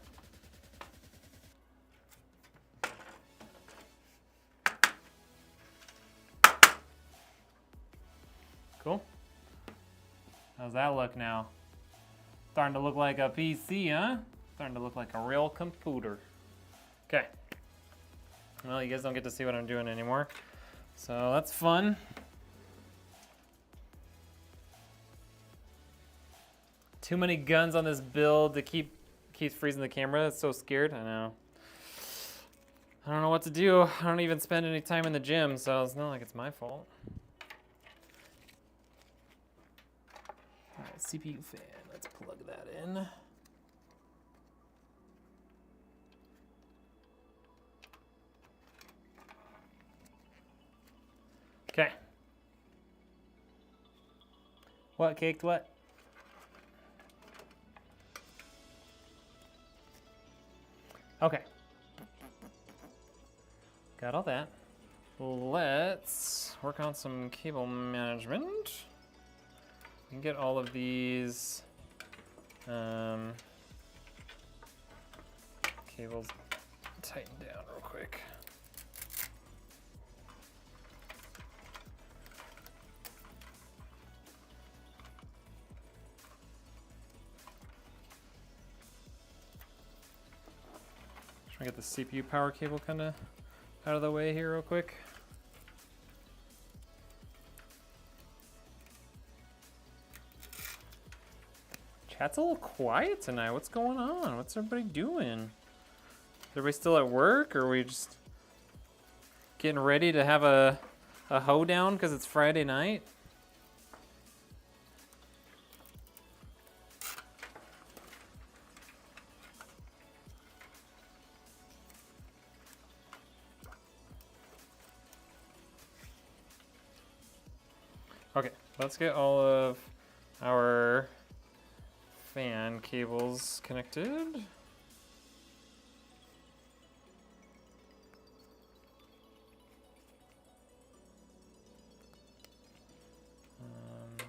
S1: Cool. How's that look now? Starting to look like a PC, huh? Starting to look like a real computer. Okay. Well, you guys don't get to see what I'm doing anymore, so that's fun. Too many guns on this build to keeps freezing the camera. It's so scared. I know. I don't know what to do. I don't even spend any time in the gym, so it's not like it's my fault. All right, CPU fan. Let's plug that in. What, caked what? Okay. Got all that. Let's work on some cable management. We can get all of these cables tightened down real quick. Try to get the CPU power cable kind of out of the way here real quick. Chat's a little quiet tonight. What's going on? What's everybody doing? Is everybody still at work, or are we just getting ready to have a hoedown because it's Friday night? Okay, let's get all of our fan cables connected.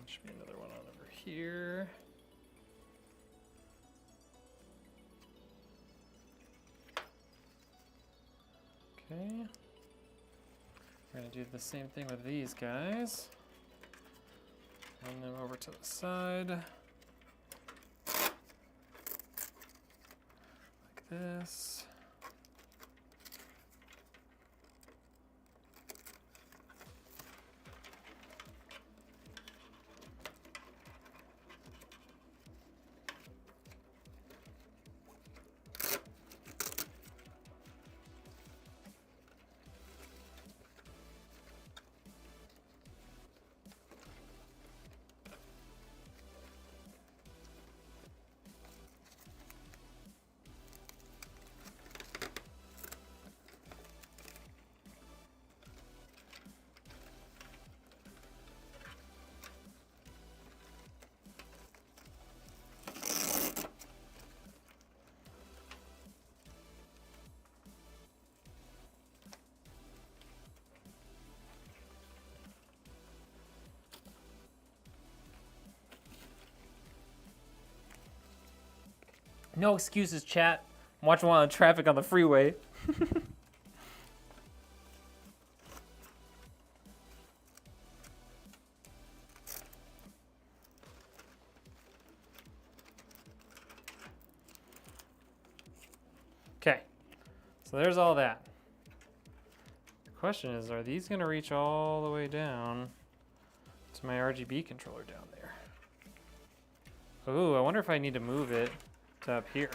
S1: Should be another one on over here. Okay. We're gonna do the same thing with these guys. Run them over to the side. Like this. No excuses, chat. I'm watching one on traffic on the freeway. Okay, so there's all that. The question is, are these gonna reach all the way down to my RGB controller down there? Ooh, I wonder if I need to move it to up here.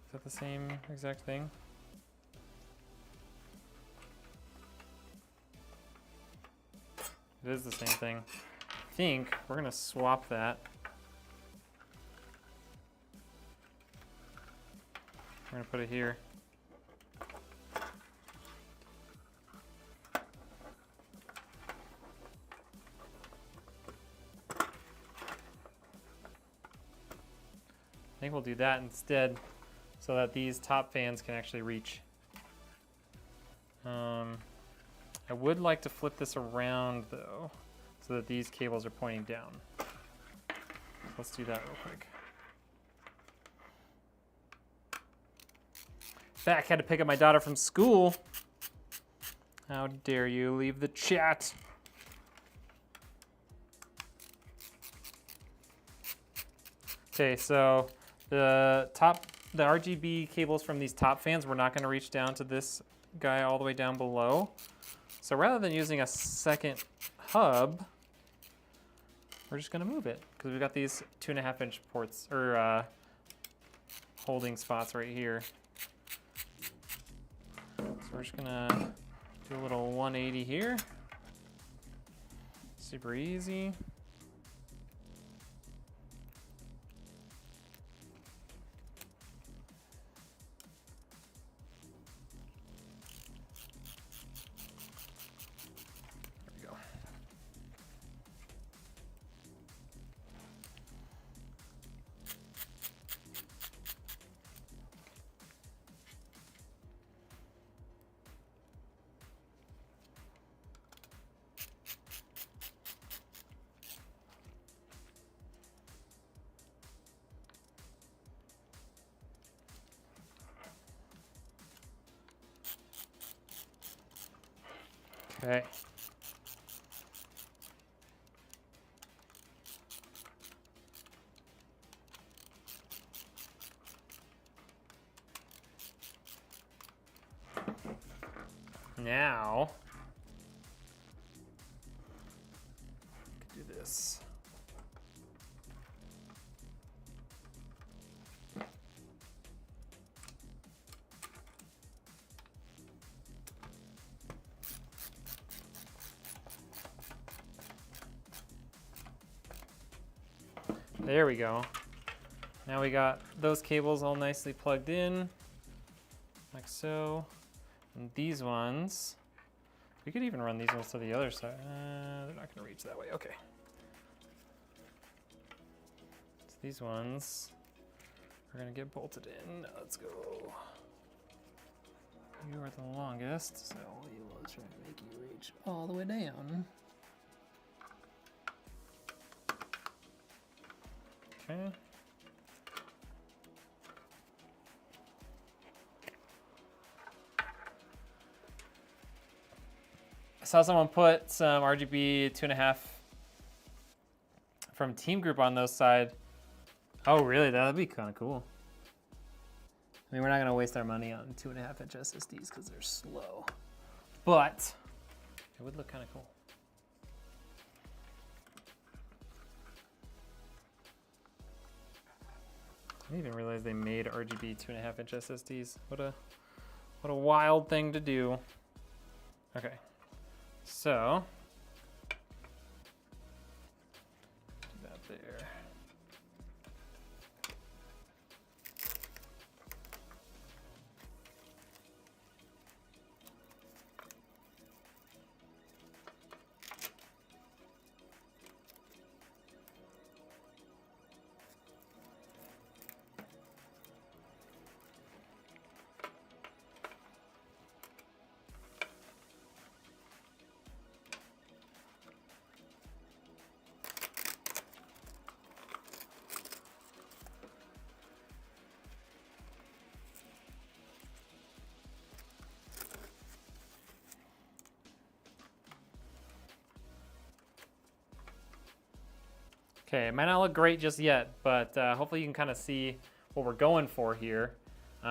S1: Is that the same exact thing? It is the same thing. I think we're gonna swap that. We're gonna put it here. I think we'll do that instead so that these top fans can actually reach. I would like to flip this around though so that these cables are pointing down. Let's do that real quick. Back, had to pick up my daughter from school. How dare you leave the chat? Okay, so the RGB cables from these top fans, we're not going to reach down to this guy all the way down below. So rather than using a second hub, we're just going to move it because we've got these 2.5-inch ports or holding spots right here. So we're just going to do a little 180 here. Super easy. Okay. Now, do this. There we go. Now we got those cables all nicely plugged in, like so. And these ones, we could even run these ones to the other side. They're not gonna reach that way, okay. So these ones are gonna get bolted in. Let's go. You are the longest, so we will try to make you reach all the way down. Okay. I saw someone put some RGB 2.5 from Team Group on those side. Oh, really? That'd be kind of cool. I mean, we're not gonna waste our money on 2.5-inch SSDs because they're slow, but it would look kind of cool. I didn't even realize they made RGB 2.5-inch SSDs. What a wild thing to do. Okay, so do that there. Okay, it might not look great just yet, but hopefully you can kind of see what we're going for here.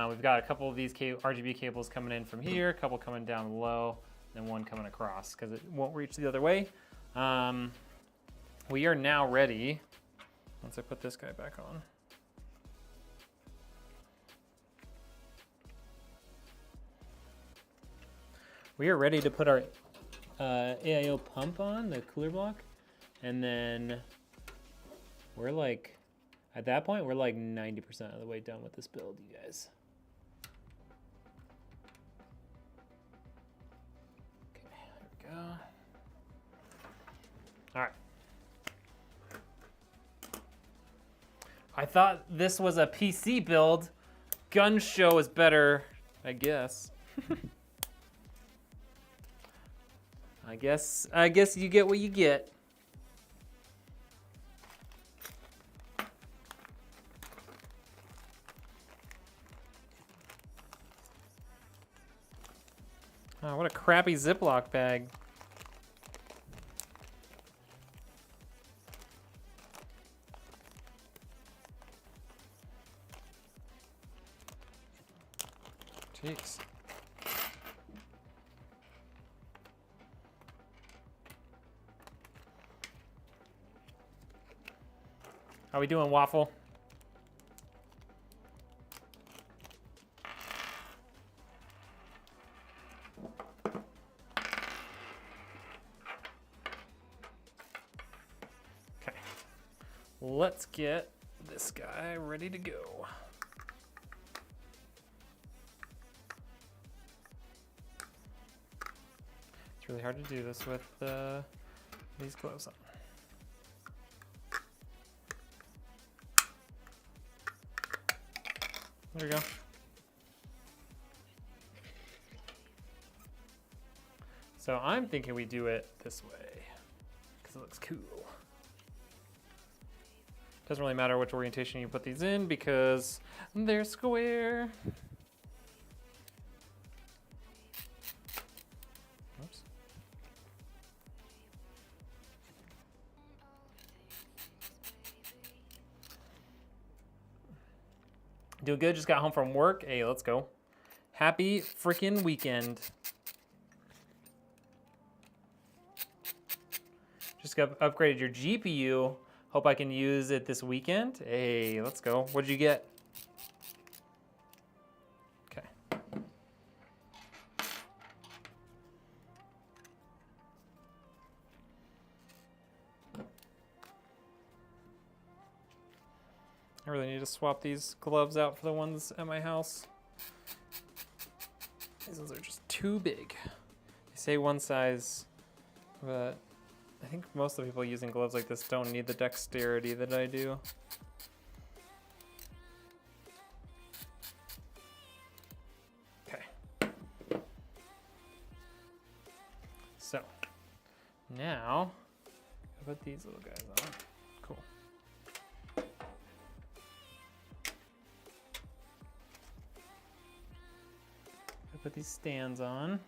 S1: We've got a couple of these RGB cables coming in from here, a couple coming down below, and one coming across because it won't reach the other way. We are now ready, once I put this guy back on. We are ready to put our AIO pump on, the cooler block, and then we're like, at that point, we're like 90% of the way done with this build, you guys. Okay, there we go. All right. I thought this was a PC build. Gun show is better, I guess. I guess you get what you get. Oh, what a crappy Ziploc bag. Jeez. How we doing, Waffle? Okay. Let's get this guy ready to go. It's really hard to do this with these gloves on. There we go. So I'm thinking we do it this way because it looks cool. Doesn't really matter which orientation you put these in because they're square. Oops. Doing good, just got home from work. Hey, let's go. Happy freaking weekend. Just got upgraded your GPU. Hope I can use it this weekend. Hey, let's go. What'd you get? Okay. I really need to swap these gloves out for the ones at my house. These ones are just too big. They say one size, but I think most of the people using gloves like this don't need the dexterity that I do. Okay. So, now, I'll put these little guys on. Cool. I'll put these stands on.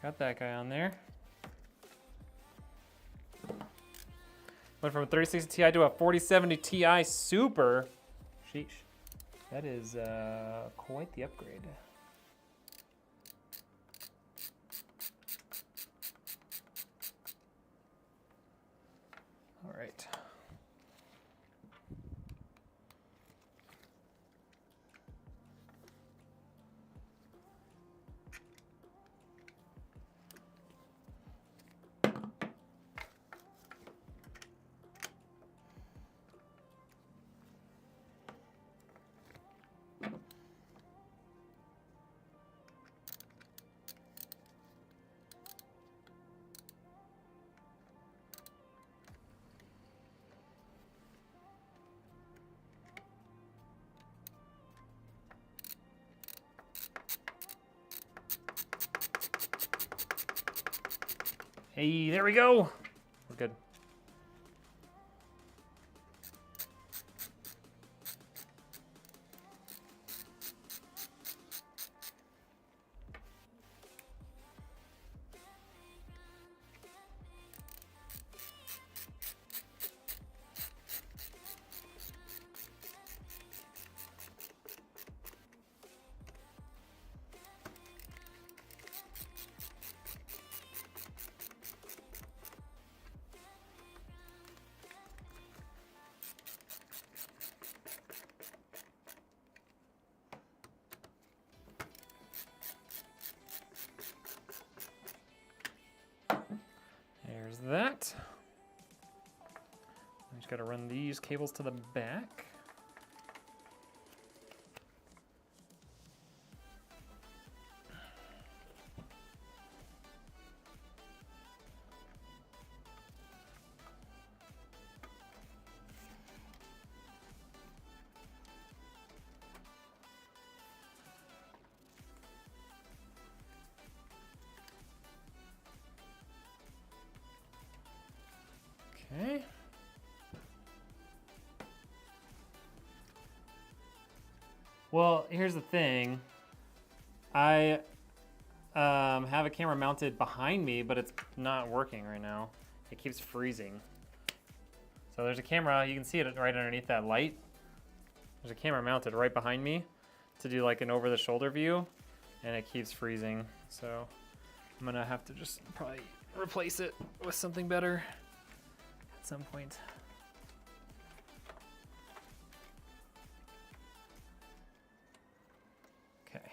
S1: Got that guy on there. Went from a 3060 Ti to a 4070 Ti Super. Sheesh. That is quite the upgrade. All right. Hey, there we go. We're good. There's that. I just gotta run these cables to the back. Okay. Well, here's the thing. I have a camera mounted behind me, but it's not working right now. It keeps freezing. So there's a camera, you can see it right underneath that light. There's a camera mounted right behind me to do like an over-the-shoulder view, and it keeps freezing. So I'm gonna have to just probably replace it with something better at some point. Okay,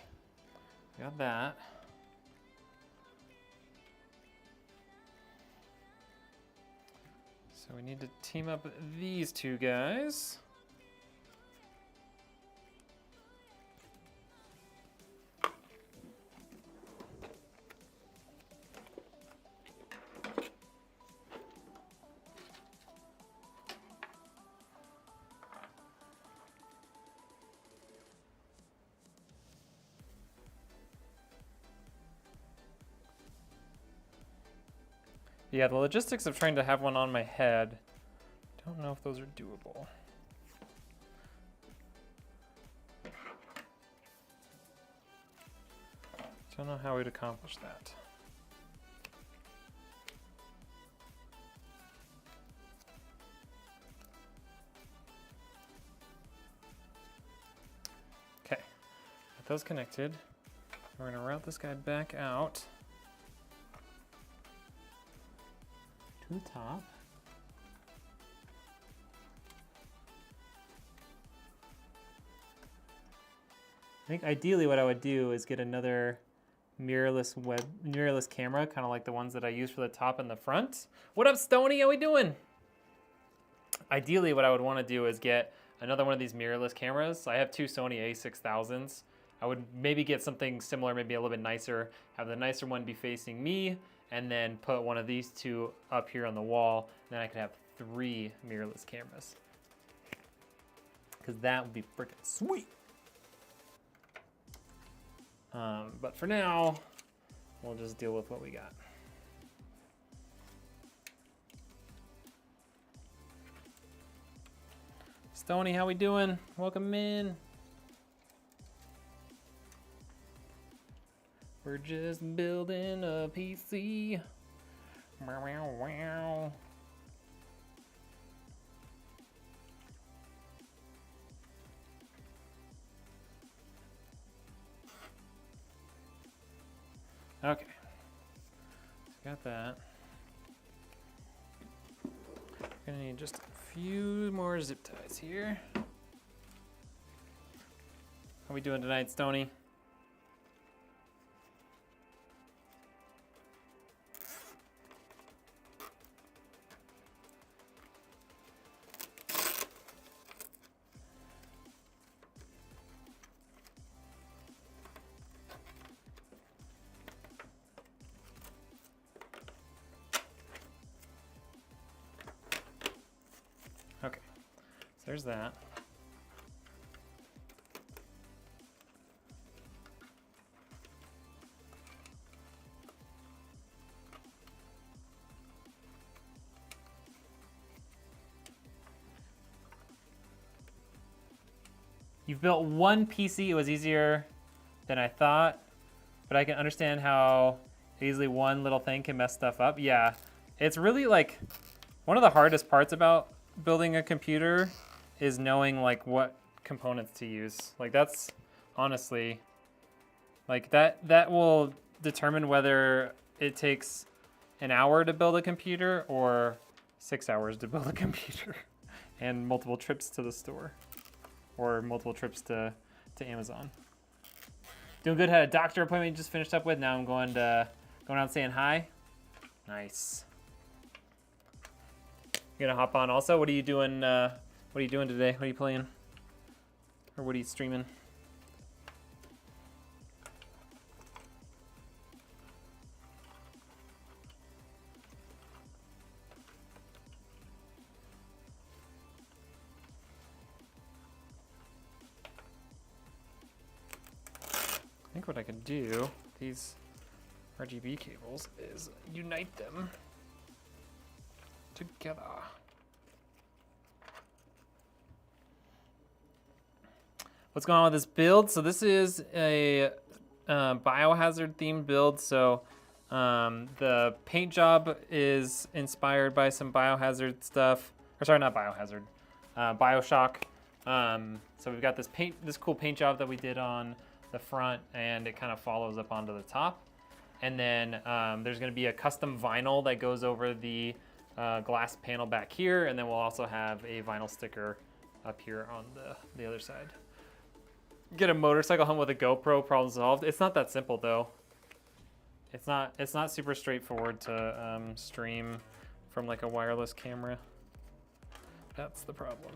S1: got that. So we need to team up these two guys. Yeah, the logistics of trying to have one on my head, don't know if those are doable. Don't know how we'd accomplish that. Okay, got those connected. We're gonna route this guy back out to the top. I think ideally what I would do is get another mirrorless camera, kind of like the ones that I use for the top and the front. What up, Stony? How we doing? Ideally, what I would want to do is get another one of these mirrorless cameras. I have two Sony a6000s. I would maybe get something similar, maybe a little bit nicer, have the nicer one be facing me, and then put one of these two up here on the wall. Then I could have 3 mirrorless cameras. Because that would be freaking sweet. But for now, we'll just deal with what we got. Stony, how we doing? Welcome in. We're just building a PC. Wow, wow, wow. Okay, so got that. Gonna need just a few more zip ties here. How we doing tonight, Stony? Okay, so there's that. You've built one PC, it was easier than I thought, but I can understand how easily one little thing can mess stuff up. Yeah, it's really like one of the hardest parts about building a computer is knowing like what components to use. Like that's honestly, like that will determine whether it takes an hour to build a computer or 6 hours to build a computer and multiple trips to the store or multiple trips to Amazon. Doing good, had a doctor appointment just finished up with. Now I'm going out saying hi. Nice. You gonna hop on also? What are you doing? What are you doing today? What are you playing? Or what are you streaming? I think what I could do, these RGB cables, is unite them together. What's going on with this build? So this is a biohazard themed build. So the paint job is inspired by some biohazard stuff. Or sorry, not biohazard, Bioshock. So we've got this cool paint job that we did on the front, and it kind of follows up onto the top. And then there's going to be a custom vinyl that goes over the glass panel back here, and then we'll also have a vinyl sticker up here on the other side. Get a motorcycle home with a GoPro, problem solved. It's not that simple though. It's not super straightforward to stream from like a wireless camera. That's the problem.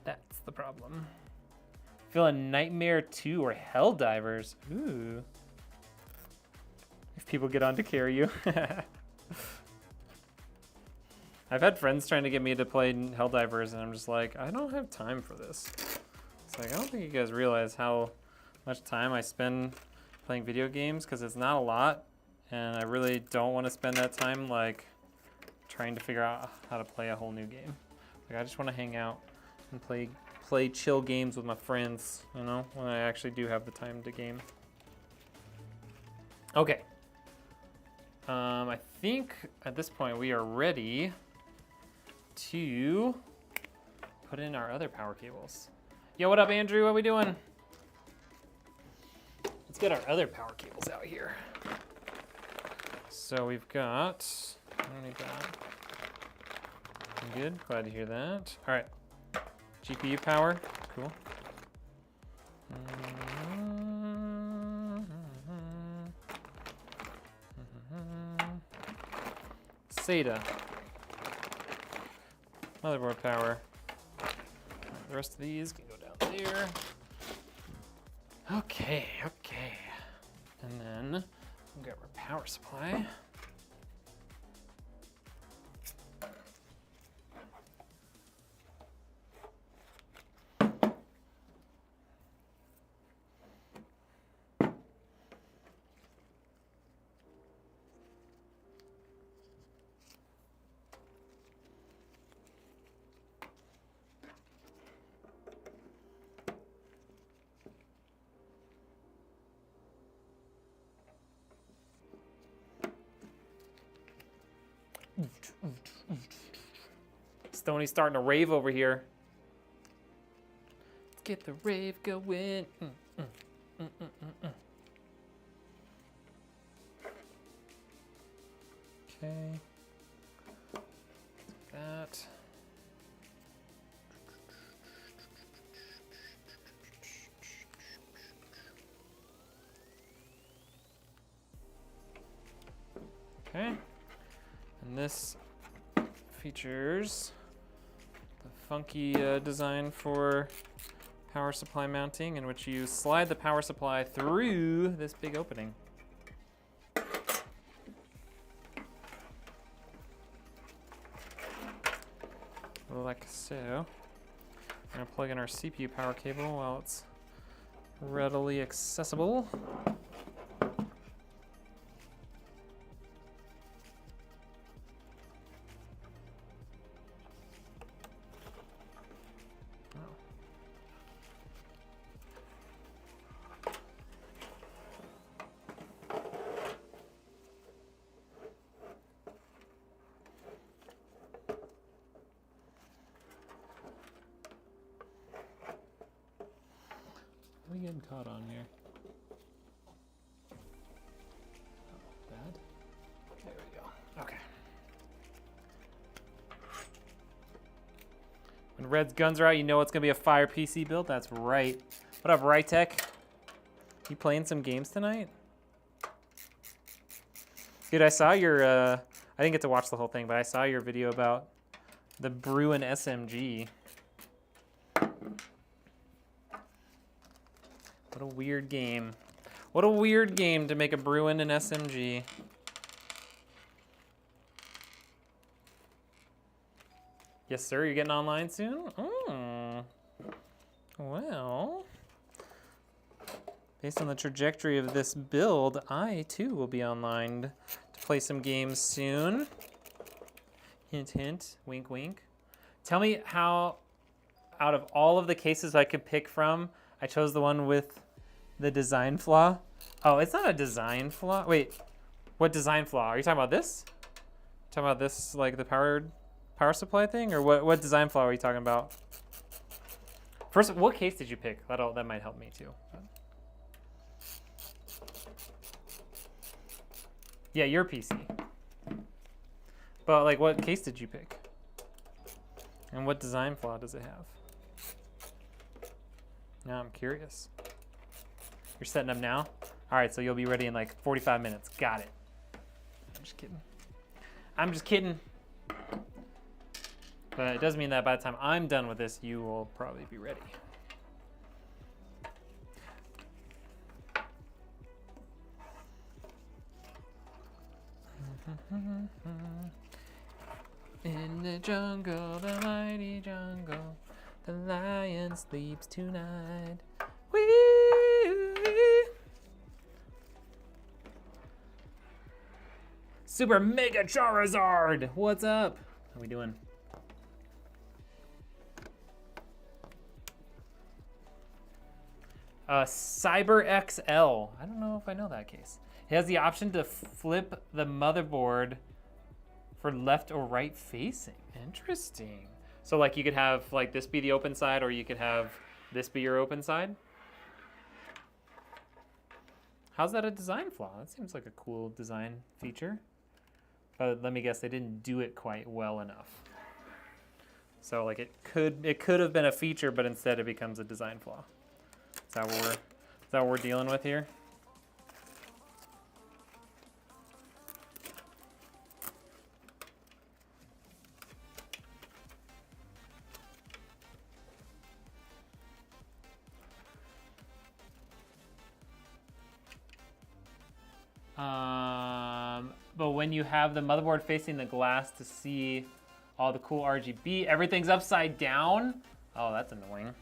S1: That's the problem. Feeling Nightmare 2 or Helldivers. Ooh. If people get on to carry you. I've had friends trying to get me to play Helldivers, and I'm just like, I don't have time for this. It's like, I don't think you guys realize how much time I spend playing video games, because it's not a lot, and I really don't want to spend that time like trying to figure out how to play a whole new game. Like, I just want to hang out and play play chill games with my friends, you know, when I actually do have the time to game. Okay. I think at this point we are ready to put in our other power cables. Yo, what up, Andrew? What are we doing? Let's get our other power cables out here. So we've got, what do we got? Good, glad to hear that. All right, GPU power, cool. SATA, motherboard power. The rest of these can go down there. Okay, okay. And then we'll grab our power supply. Stoney's starting to rave over here. Let's get the rave going. Okay. That. Okay. And this features the funky design for power supply mounting, in which you slide the power supply through this big opening. Like so. I'm gonna plug in our CPU power cable while it's readily accessible. What are we getting caught on here? Oh, bad. There we go. Okay. When Red's guns are out, you know it's gonna be a fire PC build. That's right. What up, Rytech? You playing some games tonight? Dude, I saw your, I didn't get to watch the whole thing, but I saw your video about the Bruin SMG. What a weird game. What a weird game to make a Bruin and SMG. Yes, sir, you're getting online soon? Oh. Well, based on the trajectory of this build, I too will be online to play some games soon. Hint, hint, wink, wink. Tell me how, out of all of the cases I could pick from, I chose the one with the design flaw. Oh, it's not a design flaw. Wait, what design flaw? Are you talking about this? Talking about this, like the power supply thing, or what design flaw are you talking about? First, what case did you pick? That might help me too. Yeah, your PC. But like, what case did you pick? And what design flaw does it have? Now I'm curious. You're setting up now? All right, so you'll be ready in like 45 minutes. Got it. I'm just kidding. I'm just kidding. But it does mean that by the time I'm done with this, you will probably be ready. In the jungle, the mighty jungle, the lion sleeps tonight. Wee! Super Mega Charizard! What's up? How we doing? Cyber XL. I don't know if I know that case. It has the option to flip the motherboard for left or right facing. Interesting. So like you could have like this be the open side, or you could have this be your open side. How's that a design flaw? That seems like a cool design feature. But let me guess, they didn't do it quite well enough. So like it could have been a feature, but instead it becomes a design flaw. Is that what we're dealing with here? But when you have the motherboard facing the glass to see all the cool RGB, everything's upside down. Oh, that's annoying.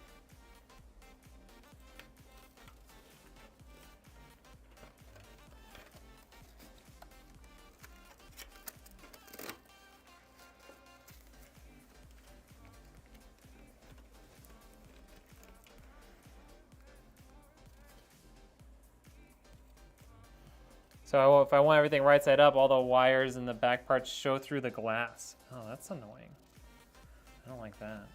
S1: So if I want everything right side up, all the wires and the back parts show through the glass. Oh, that's annoying. I don't like that.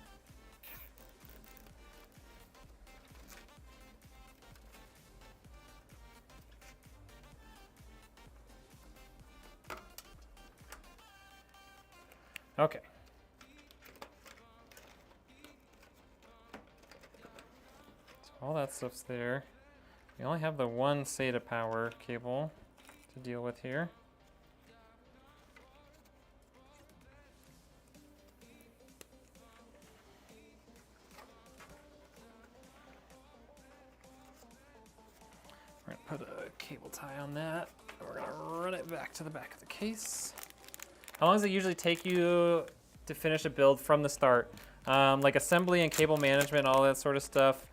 S1: Okay. So all that stuff's there. We only have the one SATA power cable to deal with here. We're gonna put a cable tie on that. We're gonna run it back to the back of the case. How long does it usually take you to finish a build from the start? Like assembly and cable management, all that sort of stuff.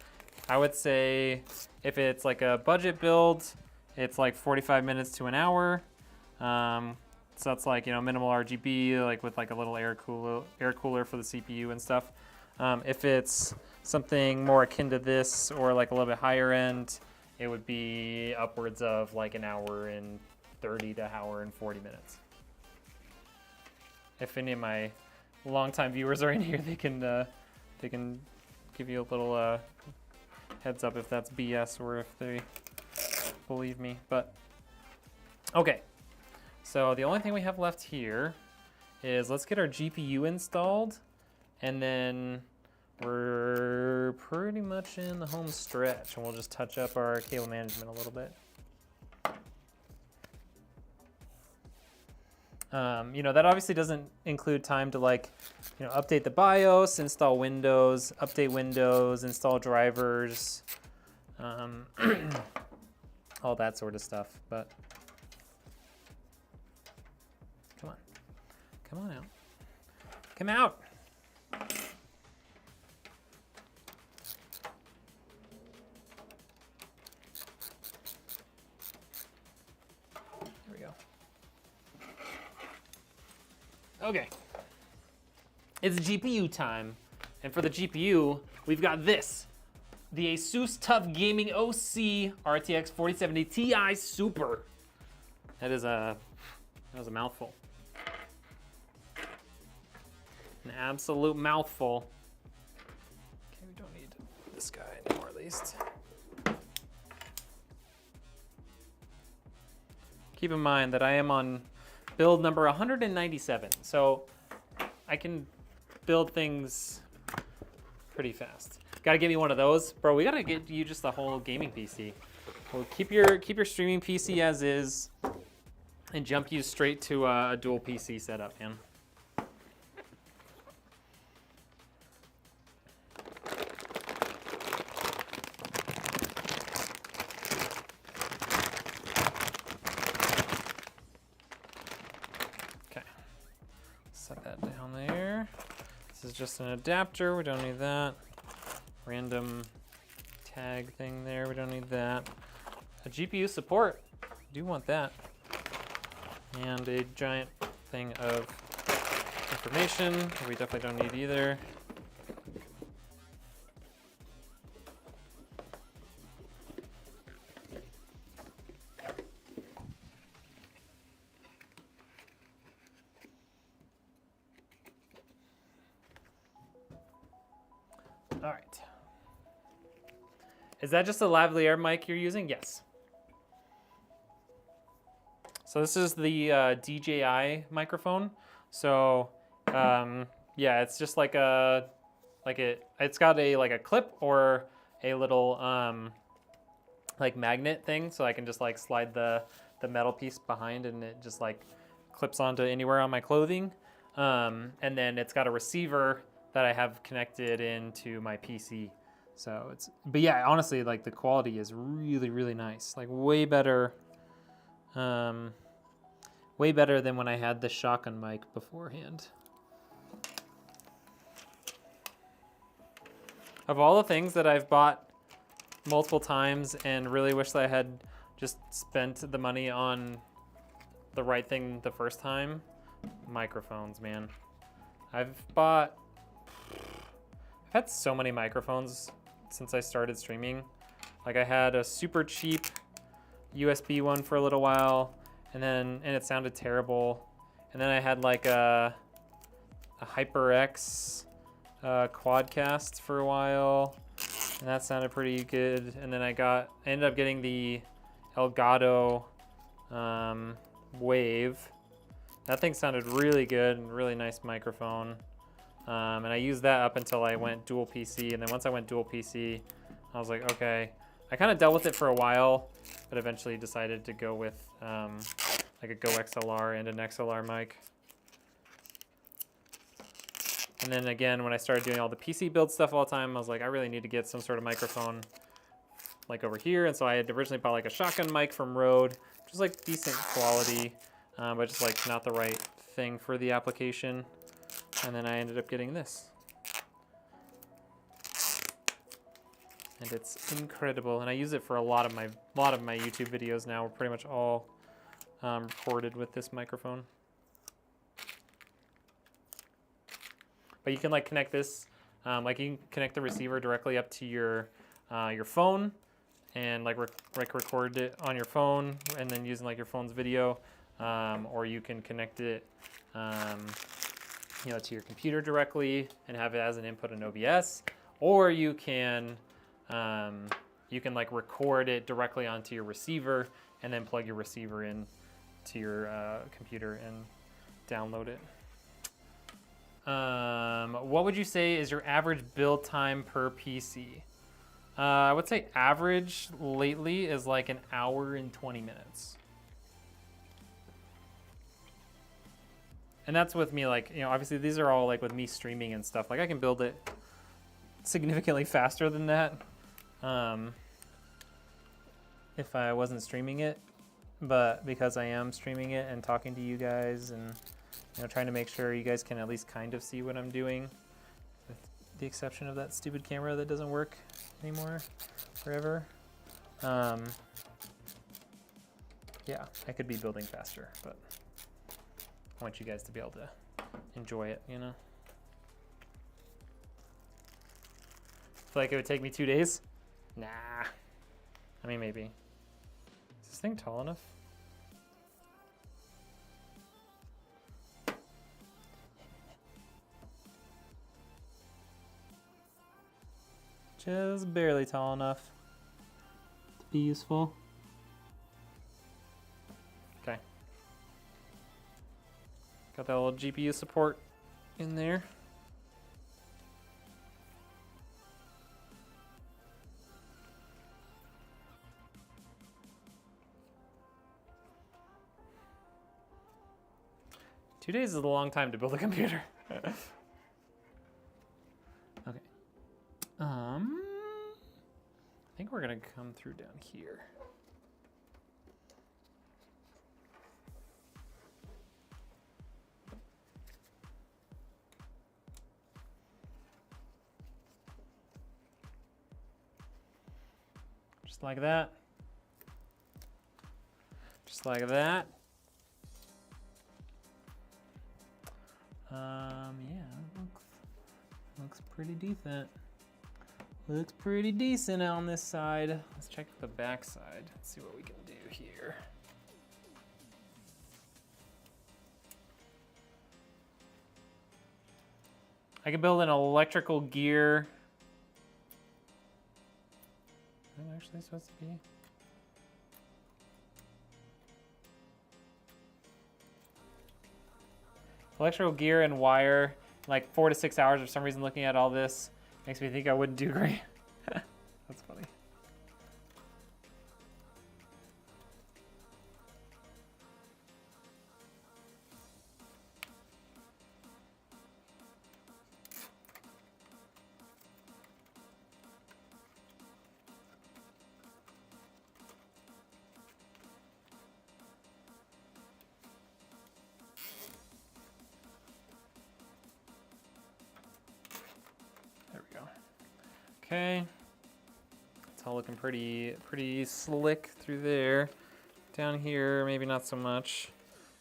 S1: I would say if it's like a budget build, it's like 45 minutes to an hour. So that's like, you know, minimal RGB, like with like a little air cooler for the CPU and stuff. If it's something more akin to this or like a little bit higher end, it would be upwards of like an hour and 30 to an hour and 40 minutes. If any of my longtime viewers are in here, they can give you a little heads up if that's BS or if they believe me. But okay, so the only thing we have left here is let's get our GPU installed, and then we're pretty much in the home stretch, and we'll just touch up our cable management a little bit. You know, that obviously doesn't include time to like, you know, update the BIOS, install Windows, update Windows, install drivers, all that sort of stuff. But come on out, come out. Okay, it's GPU time, and for the GPU, we've got this, the Asus TUF Gaming OC RTX 4070 Ti Super. That was a mouthful. An absolute mouthful. Okay, we don't need this guy anymore, at least. Keep in mind that I am on build number 197, so I can build things pretty fast. Gotta give me one of those, bro. We gotta get you just a whole gaming PC. Well, keep your streaming PC as is, and jump you straight to a dual PC setup, man. Set that down there. This is just an adapter, we don't need that. Random tag thing there, we don't need that. A GPU support, do want that. And a giant thing of information, we definitely don't need either. All right. Is that just a lavalier mic you're using? Yes. So this is the DJI microphone. So yeah, it's just like it's got a clip or a little like magnet thing, so I can just like slide the metal piece behind, and it just like clips onto anywhere on my clothing. And then it's got a receiver that I have connected into my PC. So but yeah, honestly, like the quality is really, really nice. Like way better than when I had the shotgun mic beforehand. Of all the things that I've bought multiple times and really wish that I had just spent the money on the right thing the first time, microphones, man. I've had so many microphones since I started streaming. Like I had a super cheap USB one for a little while, and it sounded terrible. And then I had like a HyperX Quadcast for a while, and that sounded pretty good. And then I ended up getting the Elgato Wave. That thing sounded really good and really nice microphone. And I used that up until I went dual PC. And then once I went dual PC, I was like, okay. I kind of dealt with it for a while, but eventually decided to go with like a Go XLR and an XLR mic. And then again, when I started doing all the PC build stuff all the time, I was like, I really need to get some sort of microphone like over here. And so I had originally bought like a shotgun mic from Rode, which is like decent quality, but just like not the right thing for the application. And then I ended up getting this. And it's incredible. And I use it for a lot of my YouTube videos now. We're pretty much all recorded with this microphone. But you can like connect this, like you can connect the receiver directly up to your phone, and like record it on your phone, and then using like your phone's video, or you can connect it, to your computer directly and have it as an input in OBS, or you can like record it directly onto your receiver and then plug your receiver in to your computer and download it. What would you say is your average build time per PC? I would say average lately is like an hour and 20 minutes. And that's with me, like, obviously these are all like with me streaming and stuff. Like I can build it significantly faster than that if I wasn't streaming it. But because I am streaming it and talking to you guys and trying to make sure you guys can at least kind of see what I'm doing, with the exception of that stupid camera that doesn't work anymore forever. Yeah, I could be building faster, but I want you guys to be able to enjoy it, I feel like it would take me 2 days? Nah. I mean, maybe. Is this thing tall enough? Just barely tall enough to be useful. Okay. Got that little GPU support in there. Two days is a long time to build a computer. Okay. I think we're gonna come through down here. Just like that. Just like that. Yeah, looks pretty decent. Looks pretty decent on this side. Let's check the back side. Let's see what we can do here. I can build an electrical gear that actually supposed to be? Electrical gear and wire, like 4 to 6 hours. For some reason, looking at all this makes me think I wouldn't do great. That's funny. There we go. Okay. It's all looking pretty slick through there. Down here, maybe not so much.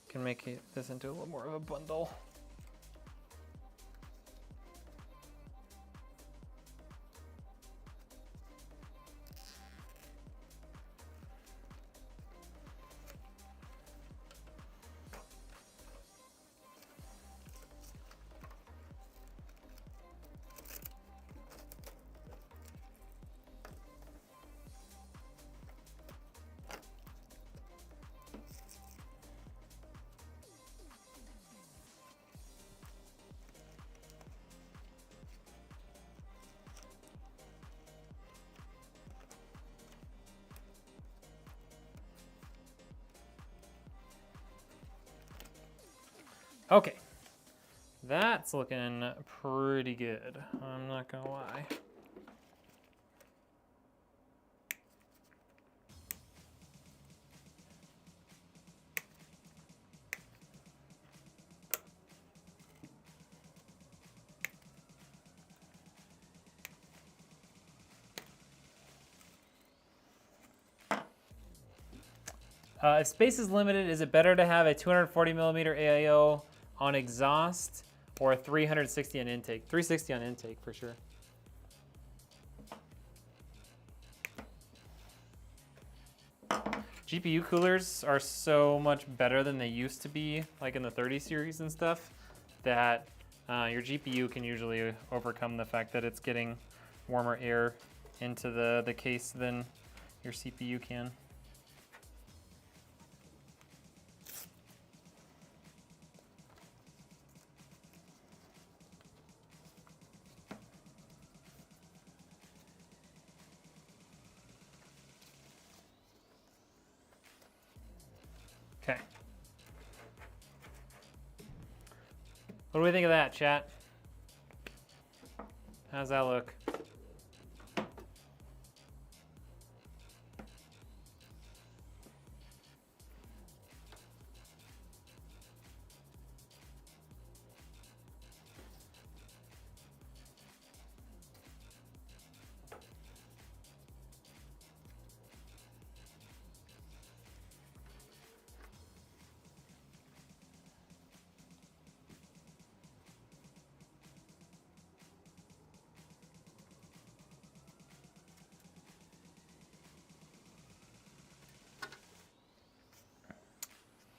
S1: Can make this into a little more of a bundle. Okay, that's looking pretty good. I'm not gonna lie. If space is limited, is it better to have a 240 millimeter AIO on exhaust or a 360 on intake? 360 on intake for sure. GPU coolers are so much better than they used to be, like in the 30 series and stuff, that your GPU can usually overcome the fact that it's getting warmer air into the case than your CPU can. Okay. What do we think of that, chat? How's that look?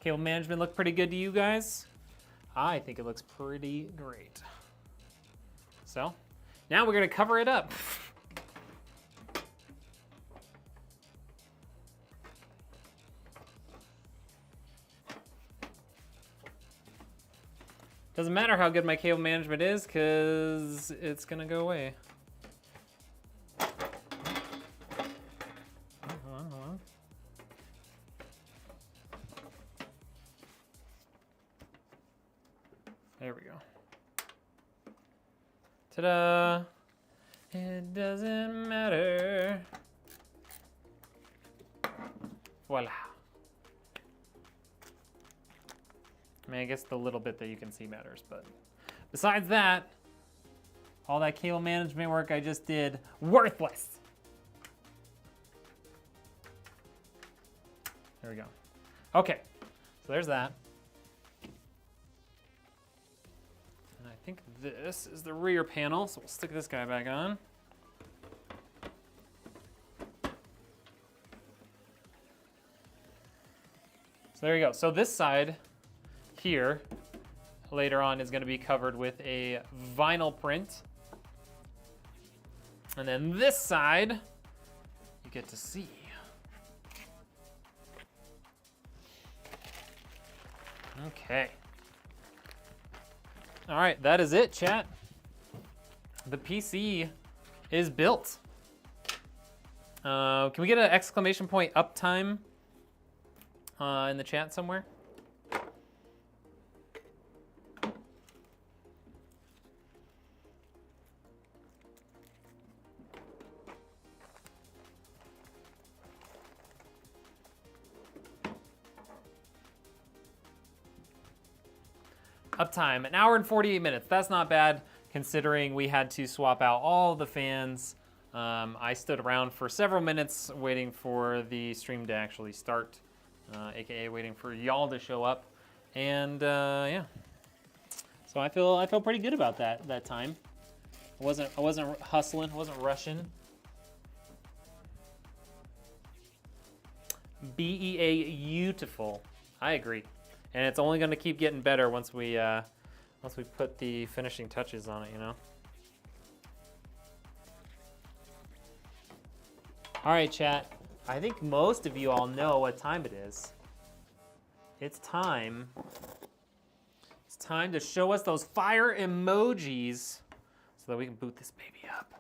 S1: Cable management look pretty good to you guys? I think it looks pretty great. So, now we're gonna cover it up. Doesn't matter how good my cable management is, because it's gonna go away. Hold on. There we go. Ta-da! It doesn't matter. Voila. I mean, I guess the little bit that you can see matters, but besides that, all that cable management work I just did, worthless. There we go. Okay, so there's that. And I think this is the rear panel, so we'll stick this guy back on. So there you go. So this side here later on is going to be covered with a vinyl print. And then this side, you get to see. Okay. All right, that is it, chat. The PC is built. Can we get an exclamation point uptime in the chat somewhere? Uptime, 1 hour and 48 minutes. That's not bad considering we had to swap out all the fans. I stood around for several minutes waiting for the stream to actually start, aka waiting for y'all to show up. And yeah, so I feel pretty good about that time. I wasn't hustling, I wasn't rushing. BEA beautiful. I agree. And it's only going to keep getting better once we put the finishing touches on it, you know. All right, chat. I think most of you all know what time it is. It's time. It's time to show us those fire emojis so that we can boot this baby up.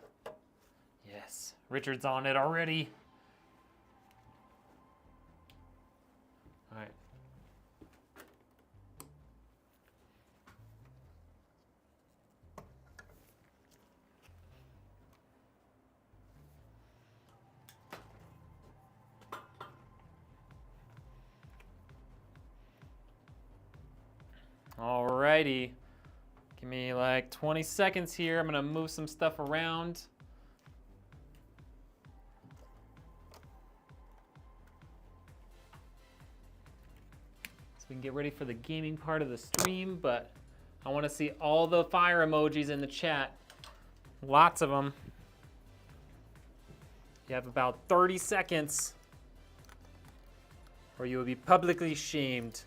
S1: Yes, Richard's on it already. All right. Alrighty, give me like 20 seconds here. I'm gonna move some stuff around. So we can get ready for the gaming part of the stream, but I wanna see all the fire emojis in the chat. Lots of them. You have about 30 seconds or you will be publicly shamed.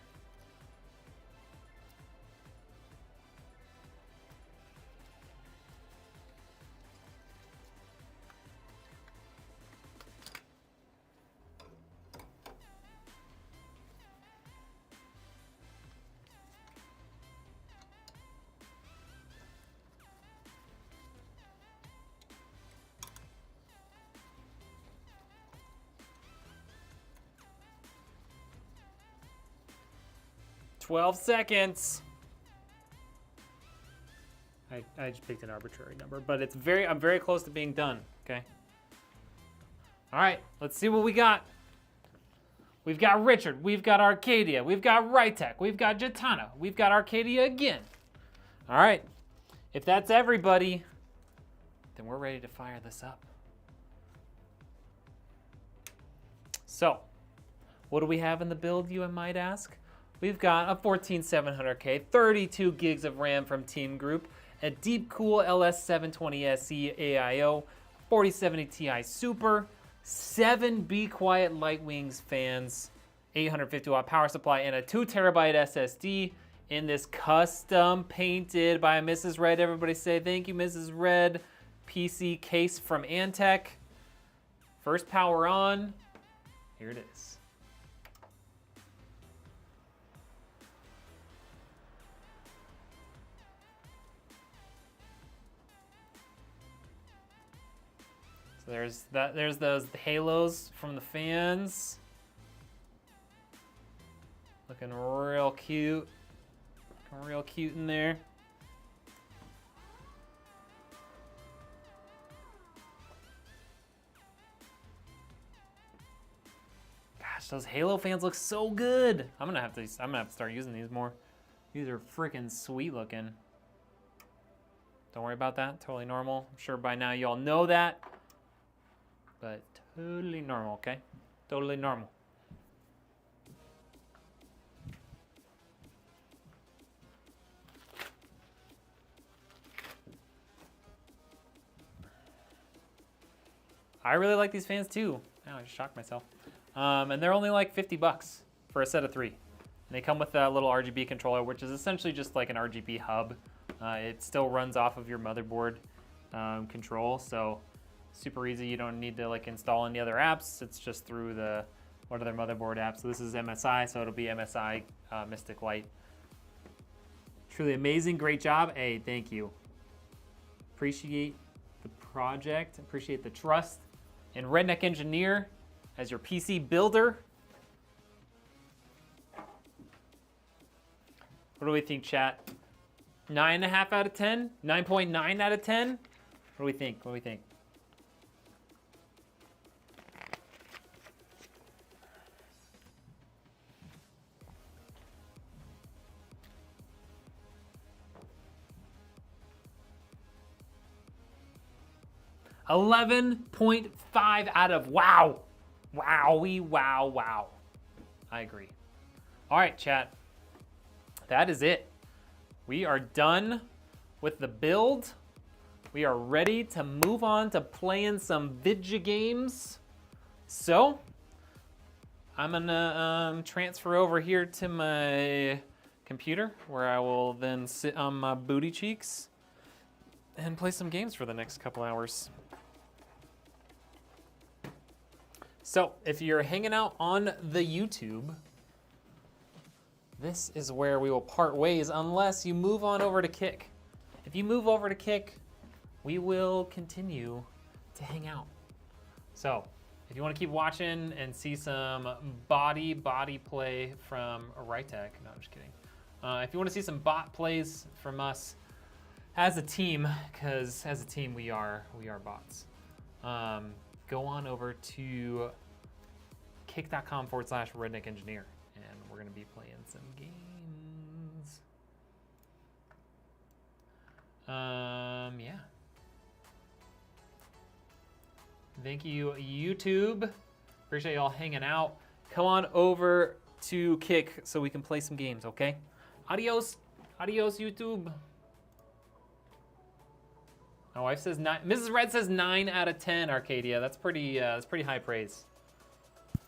S1: $12 seconds. I just picked an arbitrary number, but I'm very close to being done, okay? All right, let's see what we got. We've got Richard, we've got Arcadia, we've got Rytek, we've got Jatana, we've got Arcadia again. All right, if that's everybody, then we're ready to fire this up. So, what do we have in the build, you might ask? We've got a 14700K, 32 gigs of RAM from Team Group, a Deep Cool LS720SE AIO, 4070 Ti Super, 7 Be Quiet Lightwings fans, 850 watt power supply, and a 2 terabyte SSD in this custom painted by Mrs. Red. Everybody say thank you, Mrs. Red. PC case from Antec. First power on. Here it is. There's those halos from the fans. Looking real cute. Looking real cute in there. Gosh, those halo fans look so good. I'm gonna have to start using these more. These are freaking sweet looking. Don't worry about that. Totally normal. I'm sure by now you all know that. But totally normal, okay? Totally normal. I really like these fans too. Oh, I just shocked myself. And they're only like 50 bucks for a set of 3. And they come with a little RGB controller, which is essentially just like an RGB hub. It still runs off of your motherboard control, so Super easy. You don't need to like install any other apps. It's just through the one of their motherboard apps. So this is MSI, so it'll be MSI Mystic Light. Truly amazing. Great job. Hey, thank you. Appreciate the project. Appreciate the trust. And Redneck Engineer as your PC builder. What do we think, chat? 9.5 out of 10? 9.9 out of 10? What do we think? What do we think? $11.5 out of wow. Wowie, wow, wow. I agree. All right, chat. That is it. We are done with the build. We are ready to move on to playing some vidya games. So, I'm gonna transfer over here to my computer where I will then sit on my booty cheeks and play some games for the next couple hours. So, if you're hanging out on the YouTube, this is where we will part ways unless you move on over to Kick. If you move over to Kick, we will continue to hang out. So, if you want to keep watching and see some body play from Rytech, no, I'm just kidding. If you want to see some bot plays from us as a team, because as a team we are bots. Go on over to kick.com/redneck engineer, and we're gonna be playing some games. Yeah. Thank you, YouTube. Appreciate y'all hanging out. Come on over to Kick so we can play some games, okay? Adios. Adios, YouTube. My wife says 9. Mrs. Red says 9 out of 10, Arcadia. That's pretty high praise.